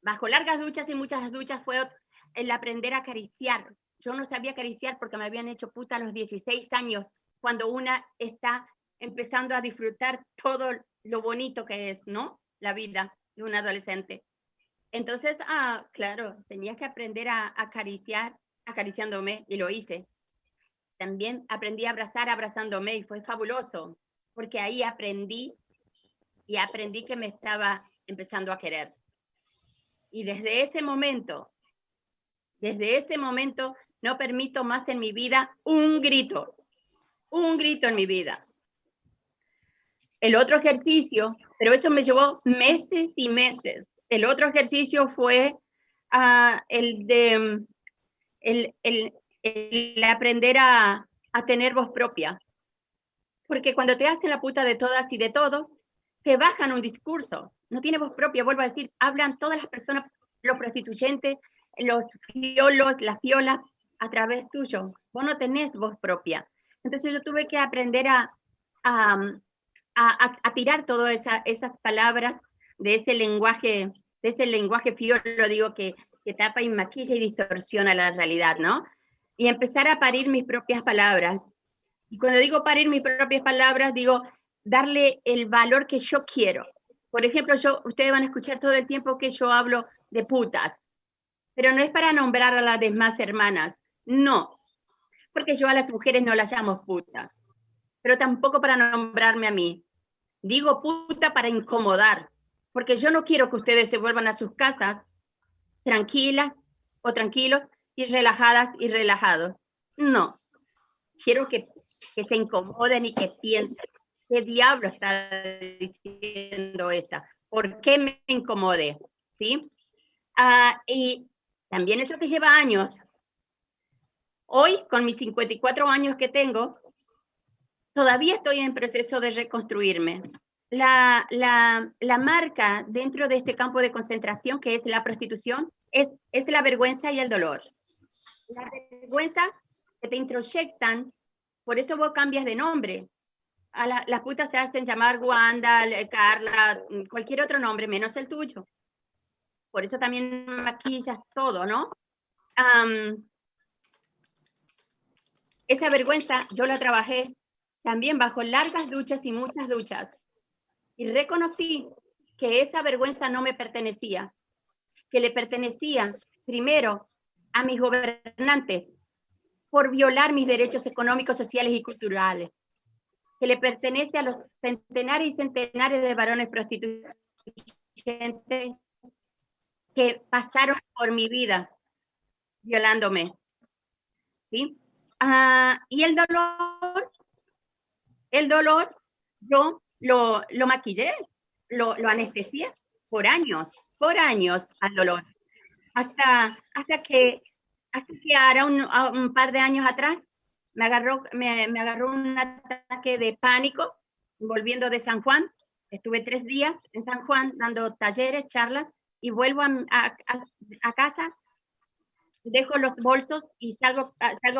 bajo largas duchas y muchas duchas, fue el aprender a acariciar. Yo no sabía acariciar porque me habían hecho puta a los 16 años, cuando una está empezando a disfrutar todo lo bonito que es, ¿no? La vida de un adolescente. Entonces, claro, tenía que aprender a acariciar, acariciándome, y lo hice. También aprendí a abrazar abrazándome, y fue fabuloso, porque ahí aprendí y aprendí que me estaba empezando a querer. Y desde ese momento no permito más en mi vida un grito en mi vida. El otro ejercicio, pero eso me llevó meses y meses. El otro ejercicio fue el aprender a tener voz propia. Porque cuando te hacen la puta de todas y de todos, te bajan un discurso. No tiene voz propia, vuelvo a decir, hablan todas las personas, los prostituyentes, los fiolos, las fiolas, a través tuyo. Vos no tenés voz propia. Entonces yo tuve que aprender a tirar todas esas palabras de ese lenguaje fiolo, digo, que tapa y maquilla y distorsiona la realidad, ¿no? Y empezar a parir mis propias palabras. Y cuando digo parir mis propias palabras, digo darle el valor que yo quiero. Por ejemplo, ustedes van a escuchar todo el tiempo que yo hablo de putas, pero no es para nombrar a las demás hermanas, no, porque yo a las mujeres no las llamo putas, pero tampoco para nombrarme a mí. Digo puta para incomodar, porque yo no quiero que ustedes se vuelvan a sus casas tranquilas o tranquilos y relajadas y relajados. No, quiero que se incomoden y que piensen, ¿qué diablo está diciendo esta? ¿Por qué me incomodé? ¿Sí? Y también eso te lleva años. Hoy, con mis 54 años que tengo, todavía estoy en proceso de reconstruirme. La marca dentro de este campo de concentración, que es la prostitución, es la vergüenza y el dolor. La vergüenza que te introyectan, por eso vos cambias de nombre. Las putas se hacen llamar Wanda, Carla, cualquier otro nombre, menos el tuyo. Por eso también maquillas todo, ¿no? Esa vergüenza yo la trabajé también bajo largas duchas y muchas duchas. Y reconocí que esa vergüenza no me pertenecía, que le pertenecía primero a mis gobernantes por violar mis derechos económicos, sociales y culturales, que le pertenece a los centenares y centenares de varones prostituyentes que pasaron por mi vida violándome, ¿sí? Y el dolor yo lo maquillé, lo anestesié por años al dolor, hasta que ahora un par de años atrás me agarró un ataque de pánico volviendo de San Juan. Estuve 3 días en San Juan dando talleres, charlas, y vuelvo a casa, dejo los bolsos y salgo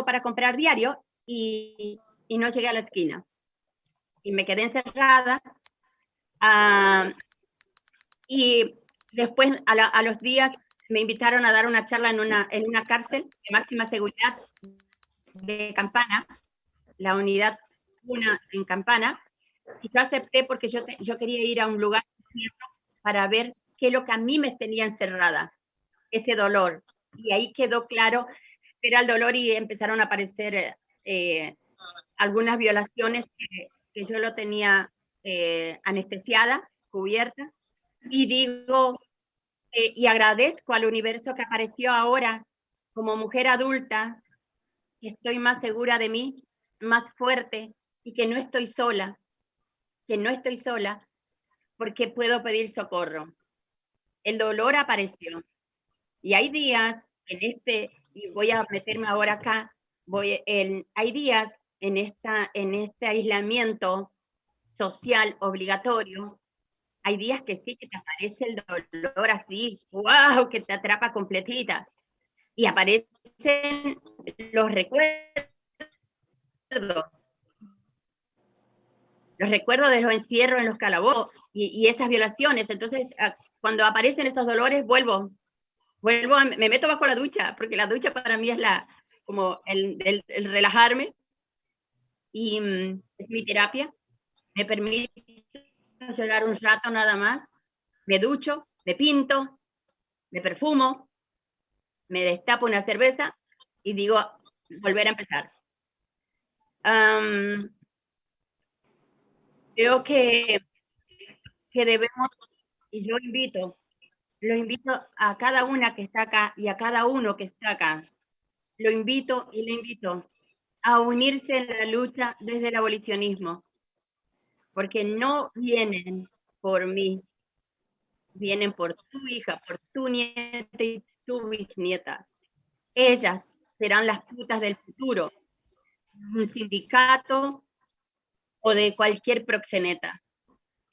para comprar diario y no llegué a la esquina. Y me quedé encerrada. Y después, a los días, me invitaron a dar una charla en una cárcel de máxima seguridad de Campana, la unidad 1 en Campana, y yo acepté porque yo quería ir a un lugar para ver qué es lo que a mí me tenía encerrada, ese dolor. Y ahí quedó claro que era el dolor y empezaron a aparecer algunas violaciones que yo lo tenía anestesiada, cubierta, y digo, y agradezco al universo que apareció ahora como mujer adulta, que estoy más segura de mí, más fuerte, y que no estoy sola, porque puedo pedir socorro. El dolor apareció. Y hay días y voy a meterme ahora acá, hay días en este aislamiento social obligatorio, hay días que sí, que te aparece el dolor así, wow, que te atrapa completita. Y aparecen los recuerdos de los encierros en los calabozos y esas violaciones. Entonces, cuando aparecen esos dolores, me meto bajo la ducha, porque la ducha para mí es como el relajarme, y es mi terapia. Me permite llorar un rato nada más, me ducho, me pinto, me perfumo, me destapo una cerveza y digo, volver a empezar. Creo que que debemos, y yo lo invito a cada una que está acá y a cada uno que está acá, lo invito y le invito a unirse en la lucha desde el abolicionismo, porque no vienen por mí, vienen por tu hija, por tu nieta y tu bisnieta. Ellas serán las putas del futuro, de un sindicato o de cualquier proxeneta.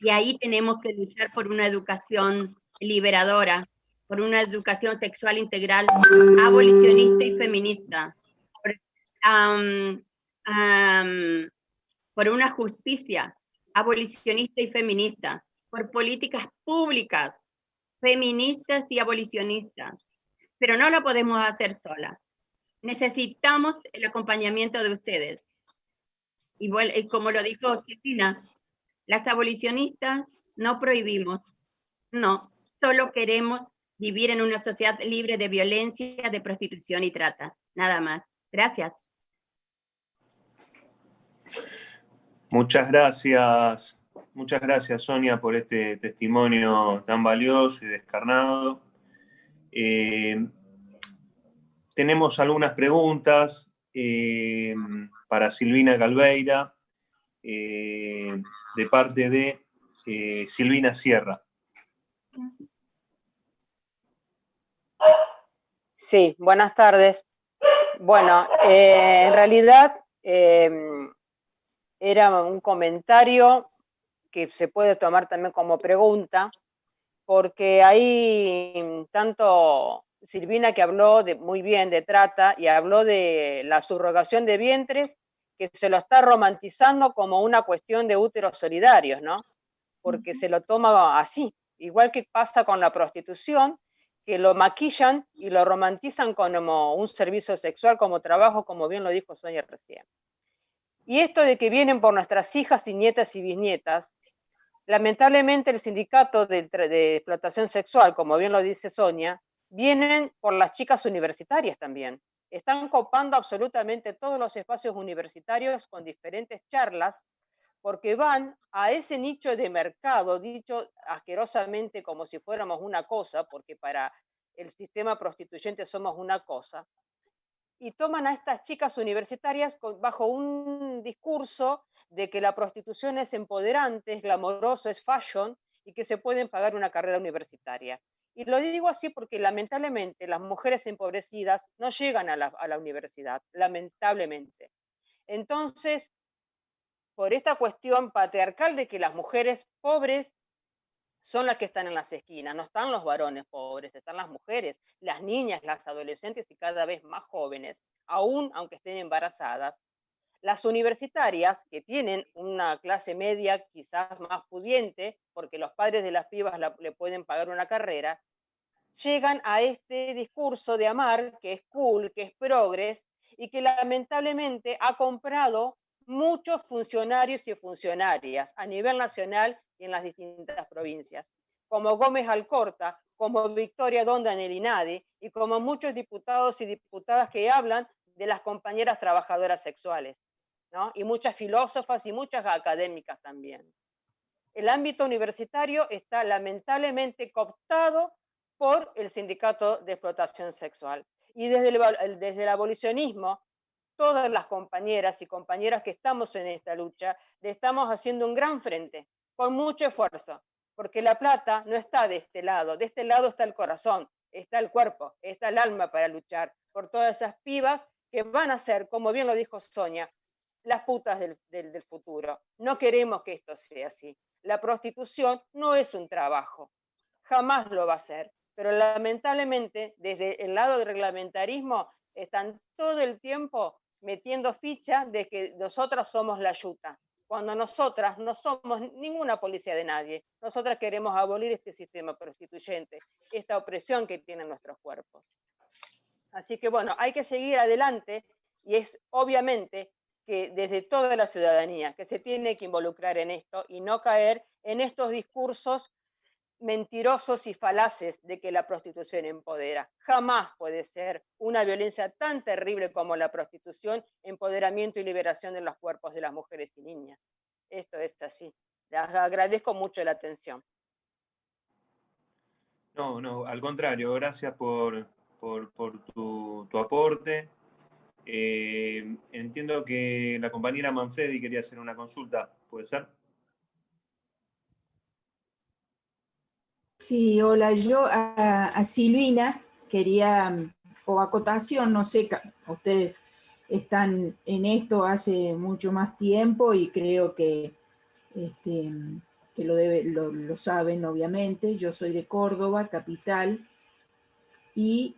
Y ahí tenemos que luchar por una educación liberadora, por una educación sexual integral, abolicionista y feminista, por una justicia abolicionista y feminista, por políticas públicas feministas y abolicionistas. Pero no lo podemos hacer sola. Necesitamos el acompañamiento de ustedes. Y bueno, como lo dijo Cristina, las abolicionistas no prohibimos, no, solo queremos vivir en una sociedad libre de violencia, de prostitución y trata, nada más. Gracias. Muchas gracias Sonia por este testimonio tan valioso y descarnado. Tenemos algunas preguntas para Silvina Calveira, de parte de Silvina Sierra. Sí, buenas tardes. Bueno, en realidad era un comentario que se puede tomar también como pregunta, porque hay tanto Silvina, que habló muy bien de trata y habló de la subrogación de vientres, que se lo está romantizando como una cuestión de úteros solidarios, ¿no? Porque se lo toma así, igual que pasa con la prostitución, que lo maquillan y lo romantizan como un servicio sexual, como trabajo, como bien lo dijo Sonia recién. Y esto de que vienen por nuestras hijas y nietas y bisnietas, lamentablemente el sindicato de explotación sexual, como bien lo dice Sonia, vienen por las chicas universitarias también. Están copando absolutamente todos los espacios universitarios con diferentes charlas, porque van a ese nicho de mercado, dicho asquerosamente como si fuéramos una cosa, porque para el sistema prostituyente somos una cosa, y toman a estas chicas universitarias bajo un discurso de que la prostitución es empoderante, es glamoroso, es fashion, y que se pueden pagar una carrera universitaria. Y lo digo así porque lamentablemente las mujeres empobrecidas no llegan a la universidad, lamentablemente. Entonces, por esta cuestión patriarcal de que las mujeres pobres son las que están en las esquinas, no están los varones pobres, están las mujeres, las niñas, las adolescentes y cada vez más jóvenes, aún aunque estén embarazadas. Las universitarias, que tienen una clase media quizás más pudiente, porque los padres de las pibas le pueden pagar una carrera, llegan a este discurso de amar, que es cool, que es progres, y que lamentablemente ha comprado muchos funcionarios y funcionarias a nivel nacional y en las distintas provincias, como Gómez Alcorta, como Victoria Donda en el INADI, y como muchos diputados y diputadas que hablan de las compañeras trabajadoras sexuales, ¿no? Y muchas filósofas y muchas académicas también. El ámbito universitario está lamentablemente cooptado por el sindicato de explotación sexual. Y desde el abolicionismo, todas las compañeras y compañeras que estamos en esta lucha, le estamos haciendo un gran frente, con mucho esfuerzo, porque la plata no está de este lado está el corazón, está el cuerpo, está el alma para luchar por todas esas pibas que van a ser, como bien lo dijo Sonia, las putas del futuro. No queremos que esto sea así. La prostitución no es un trabajo, jamás lo va a ser, pero lamentablemente desde el lado del reglamentarismo están todo el tiempo metiendo ficha de que nosotras somos la yuta, cuando nosotras no somos ninguna policía de nadie. Nosotras queremos abolir este sistema prostituyente, esta opresión que tienen nuestros cuerpos. Así que bueno, hay que seguir adelante y es obviamente que desde toda la ciudadanía que se tiene que involucrar en esto y no caer en estos discursos mentirosos y falaces de que la prostitución empodera. Jamás puede ser una violencia tan terrible como la prostitución, empoderamiento y liberación de los cuerpos de las mujeres y niñas. Esto es así. Les agradezco mucho la atención. No, no, al contrario, gracias por tu aporte. Entiendo que la compañera Manfredi quería hacer una consulta, ¿puede ser? Sí, hola, yo a Silvina quería, o acotación, no sé, ustedes están en esto hace mucho más tiempo y creo este, que lo saben obviamente. Yo soy de Córdoba, capital, y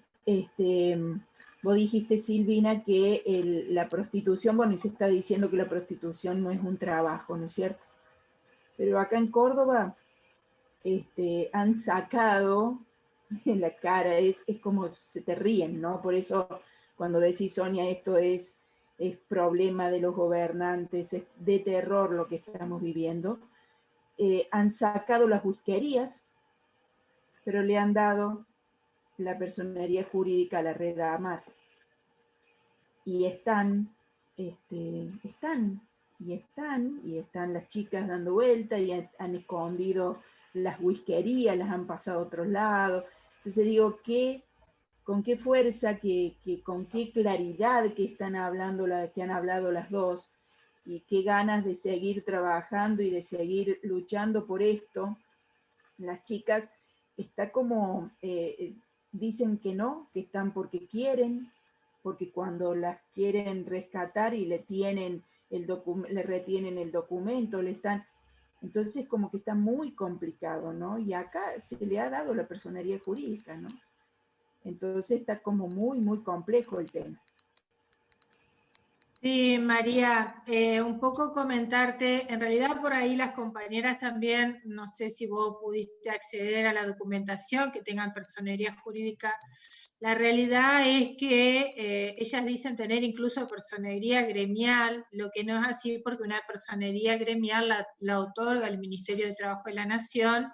vos dijiste, Silvina, que la prostitución, bueno, y se está diciendo que la prostitución no es un trabajo, ¿no es cierto? Pero acá en Córdoba han sacado en la cara, es como se te ríen, ¿no? Por eso cuando decís, Sonia, esto es problema de los gobernantes, es de terror lo que estamos viviendo. Han sacado las whiskerías, pero le han dado la personería jurídica a la red AMAR. Y están las chicas dando vuelta y han escondido las whiskerías, las han pasado a otros lados. Entonces digo, con qué fuerza, con qué claridad que que han hablado las dos, y qué ganas de seguir trabajando y de seguir luchando por esto. Las chicas está como, dicen que no, que están porque quieren, porque cuando las quieren rescatar y le retienen el documento, entonces como que está muy complicado, ¿no? Y acá se le ha dado la personería jurídica, ¿no? Entonces está como muy, muy complejo el tema. Sí, María, un poco comentarte, en realidad por ahí las compañeras también, no sé si vos pudiste acceder a la documentación, que tengan personería jurídica. La realidad es que ellas dicen tener incluso personería gremial, lo que no es así porque una personería gremial la otorga el Ministerio de Trabajo de la Nación,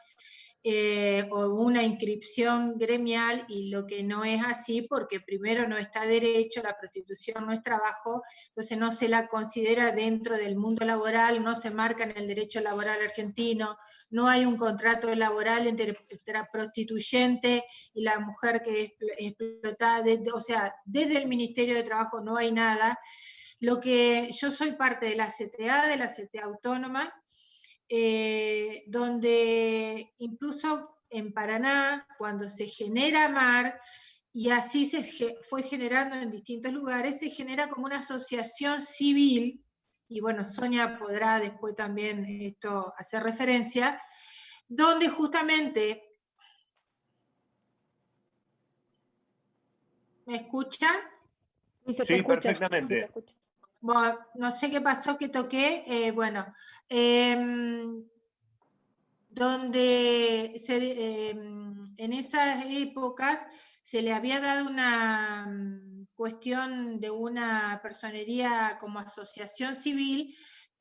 o una inscripción gremial, y lo que no es así porque primero no está derecho, la prostitución no es trabajo, entonces no se la considera dentro del mundo laboral, no se marca en el derecho laboral argentino, no hay un contrato laboral entre la prostituyente y la mujer que es explotada, o sea, desde el Ministerio de Trabajo no hay nada. Lo que yo soy parte de la CTA Autónoma, donde incluso en Paraná, cuando se genera AMAR, y así se fue generando en distintos lugares, se genera como una asociación civil, y bueno, Sonia podrá después también esto hacer referencia, donde justamente, ¿me escuchan? Sí, perfectamente. Bueno, no sé qué pasó que toqué, donde en esas épocas se le había dado una cuestión de una personería como asociación civil,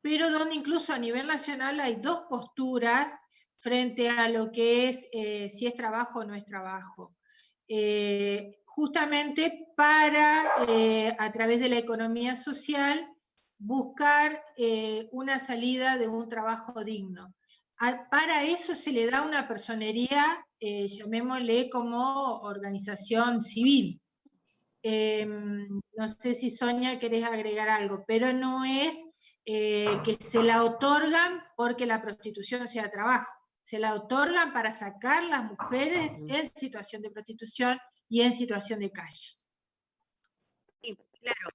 pero donde incluso a nivel nacional hay dos posturas frente a lo que es si es trabajo o no es trabajo. Justamente para, a través de la economía social, buscar una salida de un trabajo digno. Para eso se le da una personería, llamémosle como organización civil. No sé si Sonia querés agregar algo, pero no es que se la otorgan porque la prostitución sea trabajo. Se la otorgan para sacar las mujeres en situación de prostitución y en situación de calle. Sí, claro.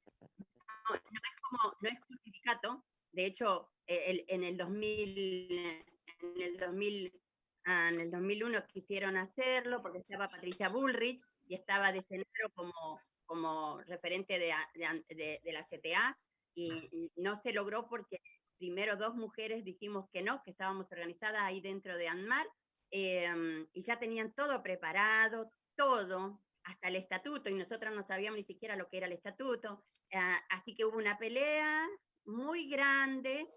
No es justificato. De hecho, en el 2001 quisieron hacerlo porque estaba Patricia Bullrich y estaba de Cenaro como referente de la CTA, y no se logró porque primero dos mujeres dijimos que no, que estábamos organizadas ahí dentro de ANMAR, y ya tenían todo preparado, todo, hasta el estatuto, y nosotros no sabíamos ni siquiera lo que era el estatuto. Así que hubo una pelea muy grande,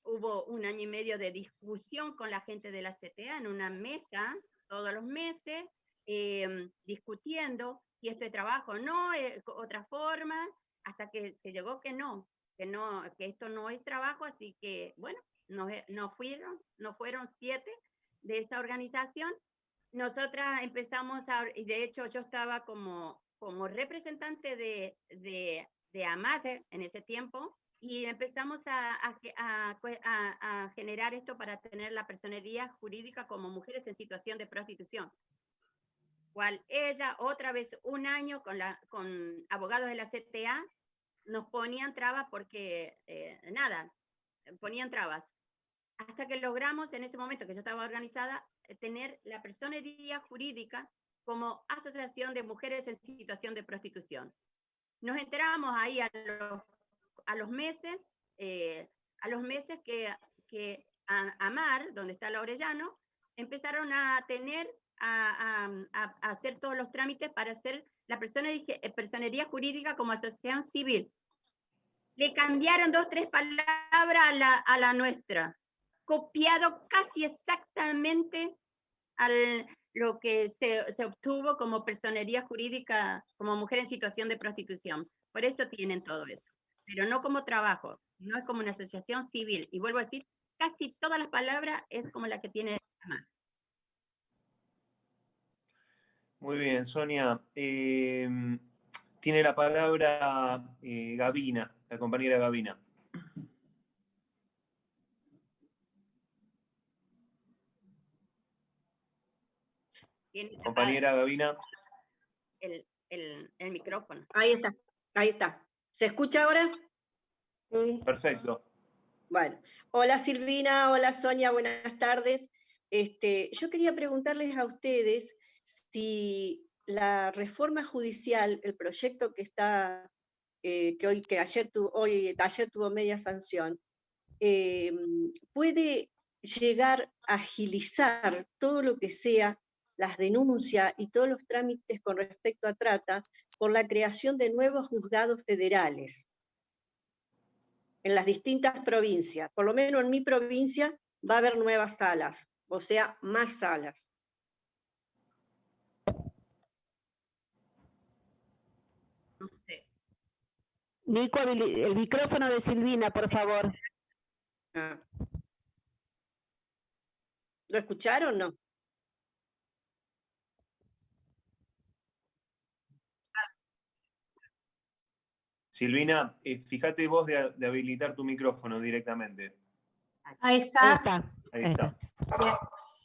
hubo 1 año y medio de discusión con la gente de la CTA en una mesa, todos los meses, discutiendo si este trabajo no, otra forma, hasta que se llegó que esto no es trabajo, así que bueno, no fueron 7, de esa organización, nosotras empezamos a, y de hecho yo estaba como representante de AMAD en ese tiempo, y empezamos a generar esto para tener la personería jurídica como mujeres en situación de prostitución. Cual ella, otra vez un año con abogados de la CTA, nos ponían trabas porque, ponían trabas. Hasta que logramos, en ese momento que yo estaba organizada, tener la personería jurídica como asociación de mujeres en situación de prostitución. Nos enteramos ahí a los meses que AMAR, donde está la Orellano, empezaron a tener, a hacer todos los trámites para hacer la personería jurídica como asociación civil. Le cambiaron 2 o 3 palabras a la nuestra, copiado casi exactamente lo que se obtuvo como personería jurídica, como mujer en situación de prostitución. Por eso tienen todo eso, pero no como trabajo, no es como una asociación civil. Y vuelvo a decir, casi todas las palabras es como la que tiene AMAR. Muy bien, Sonia. Tiene la palabra Gavina, la compañera Gavina. Compañera Gavina. El micrófono. Ahí está. ¿Se escucha ahora? Sí. Perfecto. Bueno, hola Silvina, hola Sonia, buenas tardes. Yo quería preguntarles a ustedes si la reforma judicial, el proyecto que está, que ayer tuvo media sanción, puede llegar a agilizar todo lo que sea las denuncias y todos los trámites con respecto a trata por la creación de nuevos juzgados federales en las distintas provincias. Por lo menos en mi provincia va a haber nuevas salas, o sea, más salas. No sé. Nico, el micrófono de Silvina, por favor. Ah. ¿Lo escucharon o no? Silvina, fíjate vos de habilitar tu micrófono directamente. Ahí está. Ahí está.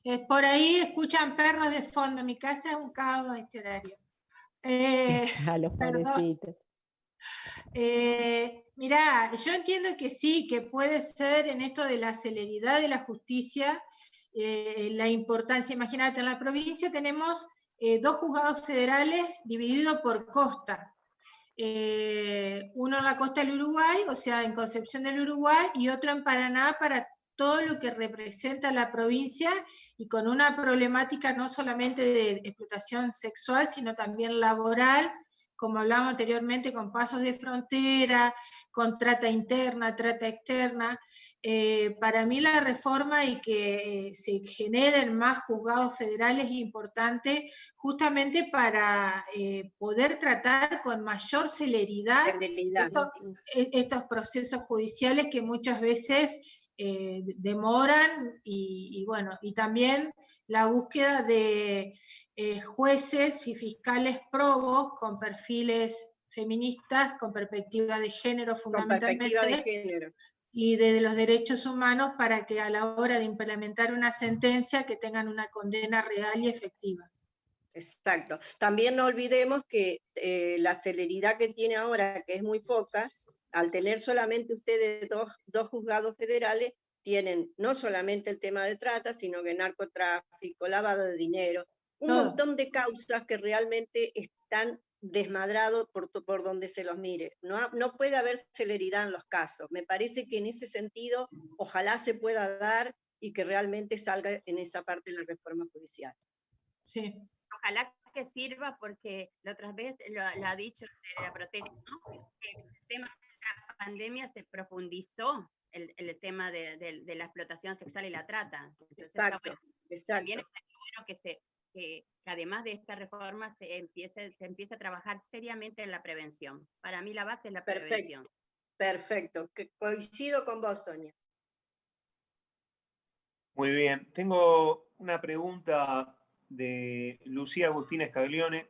Bien. Por ahí escuchan perros de fondo. Mi casa es un caos a este horario. A los pobrecitos. Mirá, yo entiendo que sí, que puede ser en esto de la celeridad de la justicia, la importancia. Imagínate, en la provincia tenemos 2 juzgados federales divididos por costa. Uno en la costa del Uruguay, o sea, en Concepción del Uruguay, y otro en Paraná para todo lo que representa la provincia, y con una problemática no solamente de explotación sexual, sino también laboral, como hablábamos anteriormente, con pasos de frontera, con trata interna, trata externa. Para mí la reforma y que se generen más juzgados federales es importante, justamente para poder tratar con mayor celeridad estos procesos judiciales que muchas veces demoran, y bueno, y también la búsqueda de jueces y fiscales probos con perfiles feministas, con perspectiva de género fundamentalmente, con perspectiva de género, y de los derechos humanos, para que a la hora de implementar una sentencia que tengan una condena real y efectiva. Exacto. También no olvidemos que la celeridad que tiene ahora, que es muy poca, al tener solamente ustedes dos juzgados federales, tienen no solamente el tema de trata, sino que narcotráfico, lavado de dinero, un montón de causas que realmente están desmadrados por donde se los mire. No puede haber celeridad en los casos. Me parece que en ese sentido, ojalá se pueda dar y que realmente salga en esa parte de la reforma judicial. Sí. Ojalá que sirva, porque la otra vez lo ha dicho de la protesta, ¿no? Que el tema de la pandemia se profundizó el tema de la explotación sexual y la trata. Entonces, exacto. También está bueno que además de esta reforma se empiece a trabajar seriamente en la prevención. Para mí la base es la prevención. Perfecto. Coincido con vos, Sonia. Muy bien. Tengo una pregunta de Lucía Agustín Scaglione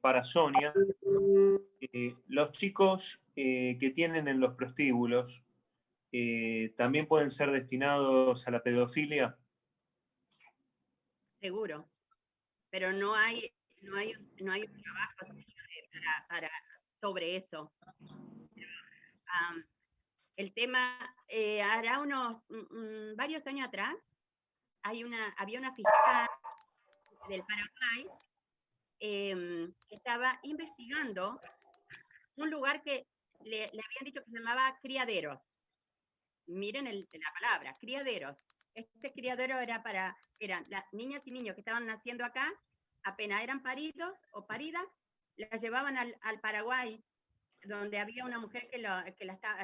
para Sonia. Los chicos que tienen en los prostíbulos también pueden ser destinados a la pedofilia. Seguro, pero no hay un trabajo sobre eso. El tema, hará unos varios años atrás, había una fiscal del Paraguay que estaba investigando un lugar que le habían dicho que se llamaba criaderos. Miren la palabra, criaderos. Este criadero eran las niñas y niños que estaban naciendo acá, apenas eran paridos o paridas, las llevaban al Paraguay, donde había una mujer que la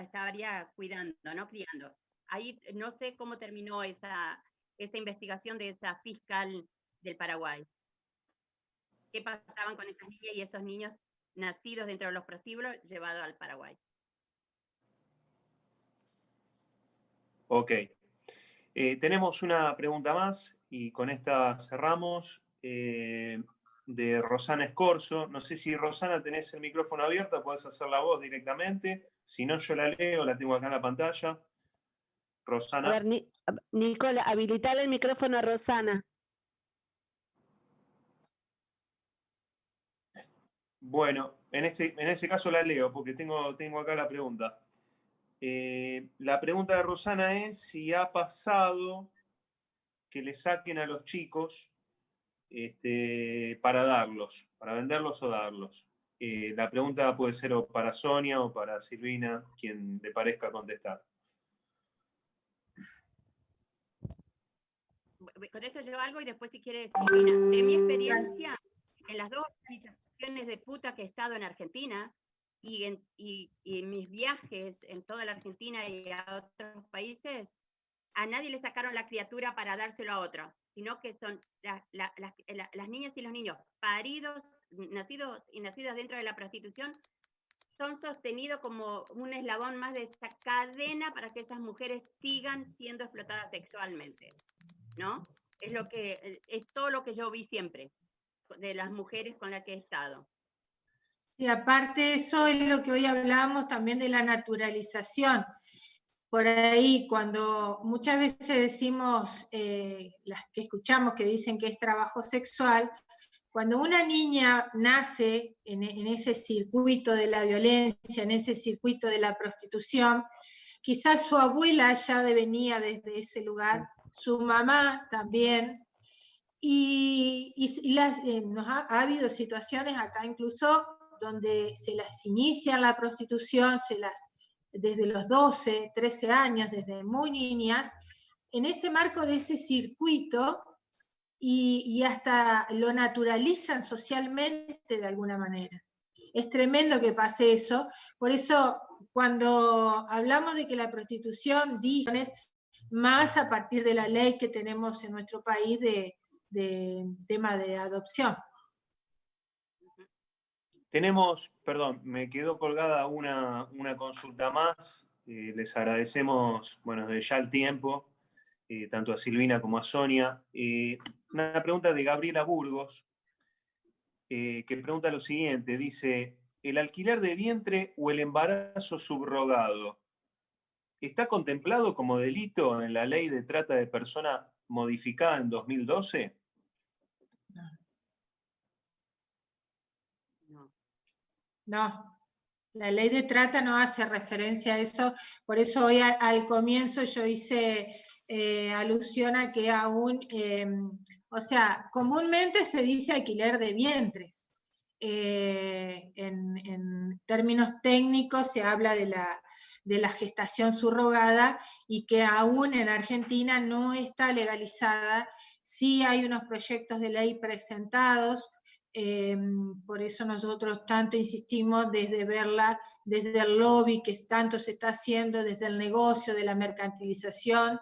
estaría cuidando, ¿no? Criando. Ahí no sé cómo terminó esa investigación de esa fiscal del Paraguay. ¿Qué pasaban con esas niñas y esos niños nacidos dentro de los prostíbulos llevados al Paraguay? Ok. Tenemos una pregunta más y con esta cerramos. De Rosana Escorzo. No sé si, Rosana, tenés el micrófono abierto, podés hacer la voz directamente. Si no, yo la leo, la tengo acá en la pantalla. Rosana. A ver, Nicola, habilitar el micrófono a Rosana. Bueno, en ese caso la leo porque tengo acá la pregunta. La pregunta de Rosana es si ha pasado que le saquen a los chicos para venderlos o darlos. La pregunta puede ser o para Sonia o para Silvina, quien le parezca contestar. Contesto yo algo y después si quiere Silvina. De mi experiencia, en las dos organizaciones de puta que he estado en Argentina y en mis viajes en toda la Argentina y a otros países, a nadie le sacaron la criatura para dárselo a otro, sino que son las niñas y los niños paridos, nacidos y nacidas dentro de la prostitución, son sostenidos como un eslabón más de esta cadena para que esas mujeres sigan siendo explotadas sexualmente, ¿no? Es todo lo que yo vi siempre de las mujeres con las que he estado. Y aparte eso es lo que hoy hablábamos también de la naturalización. Por ahí, cuando muchas veces decimos, las que escuchamos que dicen que es trabajo sexual, cuando una niña nace en ese circuito de la violencia, en ese circuito de la prostitución, quizás su abuela ya venía desde ese lugar, su mamá también, y ha habido situaciones acá incluso donde se las inicia en la prostitución, desde los 12, 13 años, desde muy niñas, en ese marco de ese circuito, y hasta lo naturalizan socialmente de alguna manera. Es tremendo que pase eso, por eso cuando hablamos de que la prostitución es más a partir de la ley que tenemos en nuestro país de tema de adopción. Tenemos, perdón, me quedó colgada una consulta más. Les agradecemos, bueno, desde ya el tiempo, tanto a Silvina como a Sonia. Una pregunta de Gabriela Burgos, que pregunta lo siguiente, dice, ¿el alquiler de vientre o el embarazo subrogado está contemplado como delito en la ley de trata de persona modificada en 2012? No, la ley de trata no hace referencia a eso, por eso hoy al comienzo yo hice alusión a que aún, o sea, comúnmente se dice alquiler de vientres. En términos técnicos se habla de la gestación subrogada y que aún en Argentina no está legalizada. Sí hay unos proyectos de ley presentados. Por eso nosotros tanto insistimos desde verla, desde el lobby que tanto se está haciendo, desde el negocio de la mercantilización,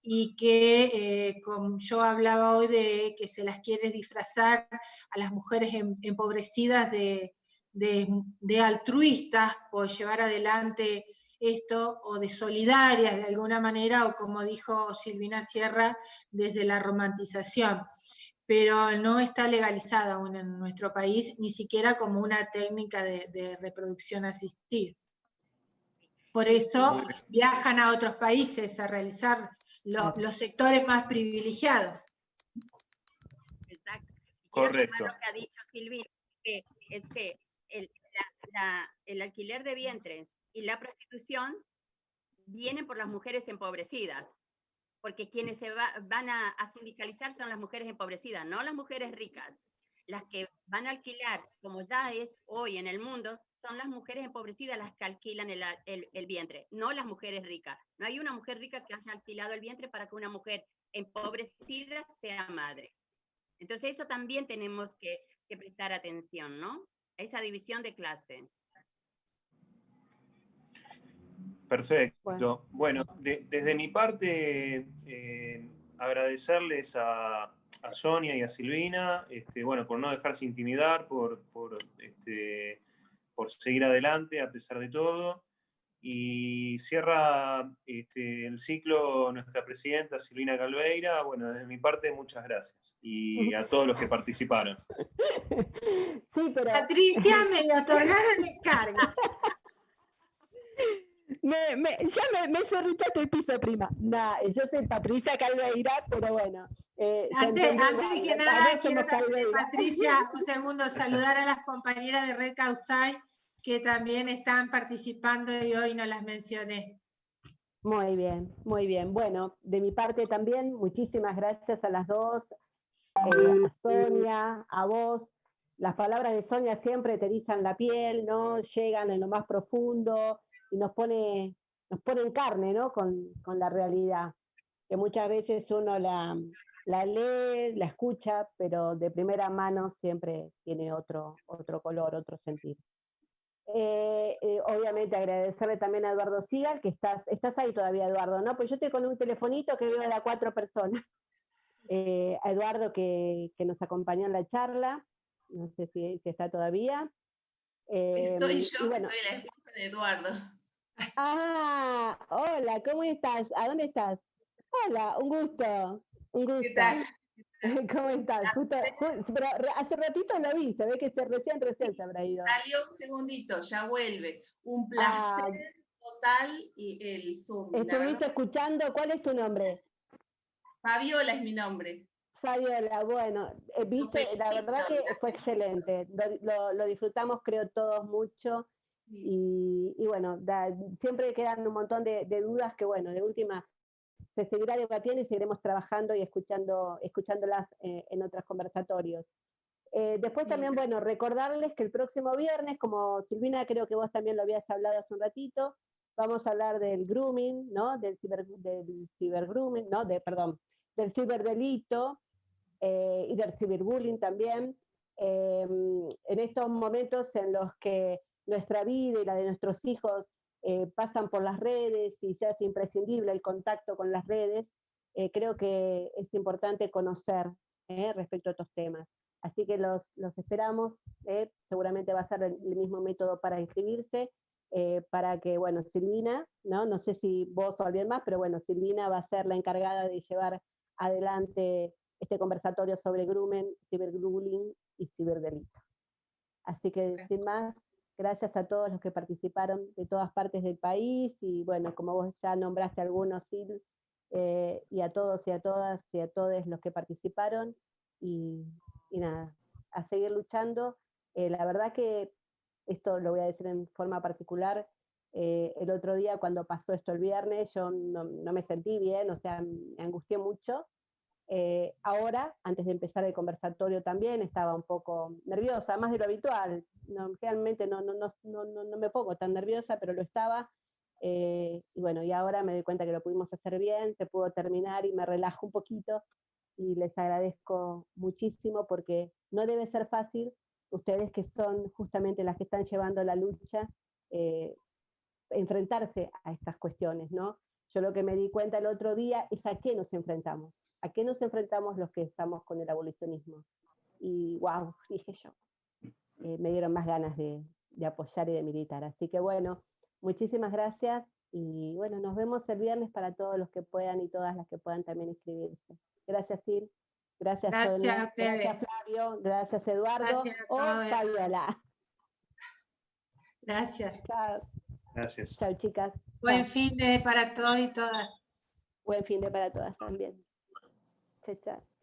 y que como yo hablaba hoy de que se las quiere disfrazar a las mujeres empobrecidas de altruistas por llevar adelante esto, o de solidarias de alguna manera, o como dijo Silvina Sierra, desde la romantización. Pero no está legalizada aún en nuestro país, ni siquiera como una técnica de reproducción asistida. Por eso viajan a otros países a realizar los sectores más privilegiados. Exacto. Correcto. Lo que ha dicho Silvina, es que el alquiler de vientres y la prostitución vienen por las mujeres empobrecidas, porque quienes van a sindicalizar son las mujeres empobrecidas, no las mujeres ricas. Las que van a alquilar, como ya es hoy en el mundo, son las mujeres empobrecidas las que alquilan el vientre, no las mujeres ricas. No hay una mujer rica que haya alquilado el vientre para que una mujer empobrecida sea madre. Entonces eso también tenemos que prestar atención, ¿no? Esa división de clase. Perfecto. Bueno, desde mi parte, agradecerles a Sonia y a Silvina, bueno, por no dejarse intimidar, por seguir adelante a pesar de todo. Y cierra el ciclo nuestra presidenta Silvina Calveira. Bueno, desde mi parte, muchas gracias. Y a todos los que participaron. Sí, pero... Patricia, me le otorgaron el cargo. Ya me sorritaste el piso, prima. Nah, yo soy Patricia Calveira, pero bueno. Antes que nada, quiero también, Patricia, un segundo, saludar a las compañeras de Red Causay que también están participando y hoy no las mencioné. Muy bien, muy bien. Bueno, de mi parte también, muchísimas gracias a las dos, a Sonia, a vos. Las palabras de Sonia siempre te erizan la piel, ¿no? Llegan en lo más profundo y nos pone en carne, ¿no? Con la realidad, que muchas veces uno la lee, la escucha, pero de primera mano siempre tiene otro color, otro sentir. Obviamente agradecerle también a Eduardo Sigal, que estás ahí todavía, Eduardo, ¿no? Pues yo estoy con un telefonito que veo a 4 personas. A Eduardo que nos acompañó en la charla, no sé si está todavía. Estoy yo, bueno, soy la esposa de Eduardo. Ah, hola, ¿cómo estás? ¿A dónde estás? Hola, un gusto. ¿Qué tal? ¿Cómo estás? Pero hace ratito lo vi, se ve que recién se habrá ido. Salió un segundito, ya vuelve. Un placer total y el Zoom. ¿Estuviste escuchando? ¿Cuál es tu nombre? Fabiola es mi nombre. Fabiola, bueno, viste, la verdad que fue excelente. Lo disfrutamos, creo, todos mucho. Sí. Y bueno, siempre quedan un montón de dudas que, bueno, de última se seguirá debatiendo y seguiremos trabajando y escuchándolas en otros conversatorios. Después también, bueno, recordarles que el próximo viernes, como Silvina creo que vos también lo habías hablado hace un ratito, vamos a hablar del grooming, ¿no? Del cibergrooming, ¿no? Del ciberdelito y del ciberbullying también. En estos momentos en los que nuestra vida y la de nuestros hijos pasan por las redes y se hace imprescindible el contacto con las redes, creo que es importante conocer respecto a estos temas. Así que los esperamos, seguramente va a ser el mismo método para inscribirse, para que, bueno, Silvina, no sé si vos o alguien más, pero bueno, Silvina va a ser la encargada de llevar adelante este conversatorio sobre grooming, ciberbullying y ciberdelito. Así que, sin más, gracias a todos los que participaron de todas partes del país y bueno, como vos ya nombraste algunos, Sil, y a todos y a todas y a todos los que participaron y nada, a seguir luchando. La verdad que esto lo voy a decir en forma particular, el otro día cuando pasó esto el viernes yo no me sentí bien, o sea, me angustié mucho. Ahora, antes de empezar el conversatorio también, estaba un poco nerviosa, más de lo habitual. Realmente no me pongo tan nerviosa, pero lo estaba. Y bueno, y ahora me doy cuenta que lo pudimos hacer bien, se pudo terminar y me relajo un poquito. Y les agradezco muchísimo porque no debe ser fácil, ustedes que son justamente las que están llevando la lucha, enfrentarse a estas cuestiones, ¿no? Yo lo que me di cuenta el otro día es a qué nos enfrentamos. ¿A qué nos enfrentamos los que estamos con el abolicionismo? Y wow, dije yo, me dieron más ganas de apoyar y de militar. Así que bueno, muchísimas gracias y bueno, nos vemos el viernes para todos los que puedan y todas las que puedan también inscribirse. Gracias, Sil. Gracias, Sonia. A ustedes. Gracias, Flavio. Gracias, Eduardo. Gracias a O todos. Fabiola. Gracias. Chao. Gracias. Chao, chicas. Buen Chao. fin de para todos y todas. Buen fin de para todas también. Chao, chao.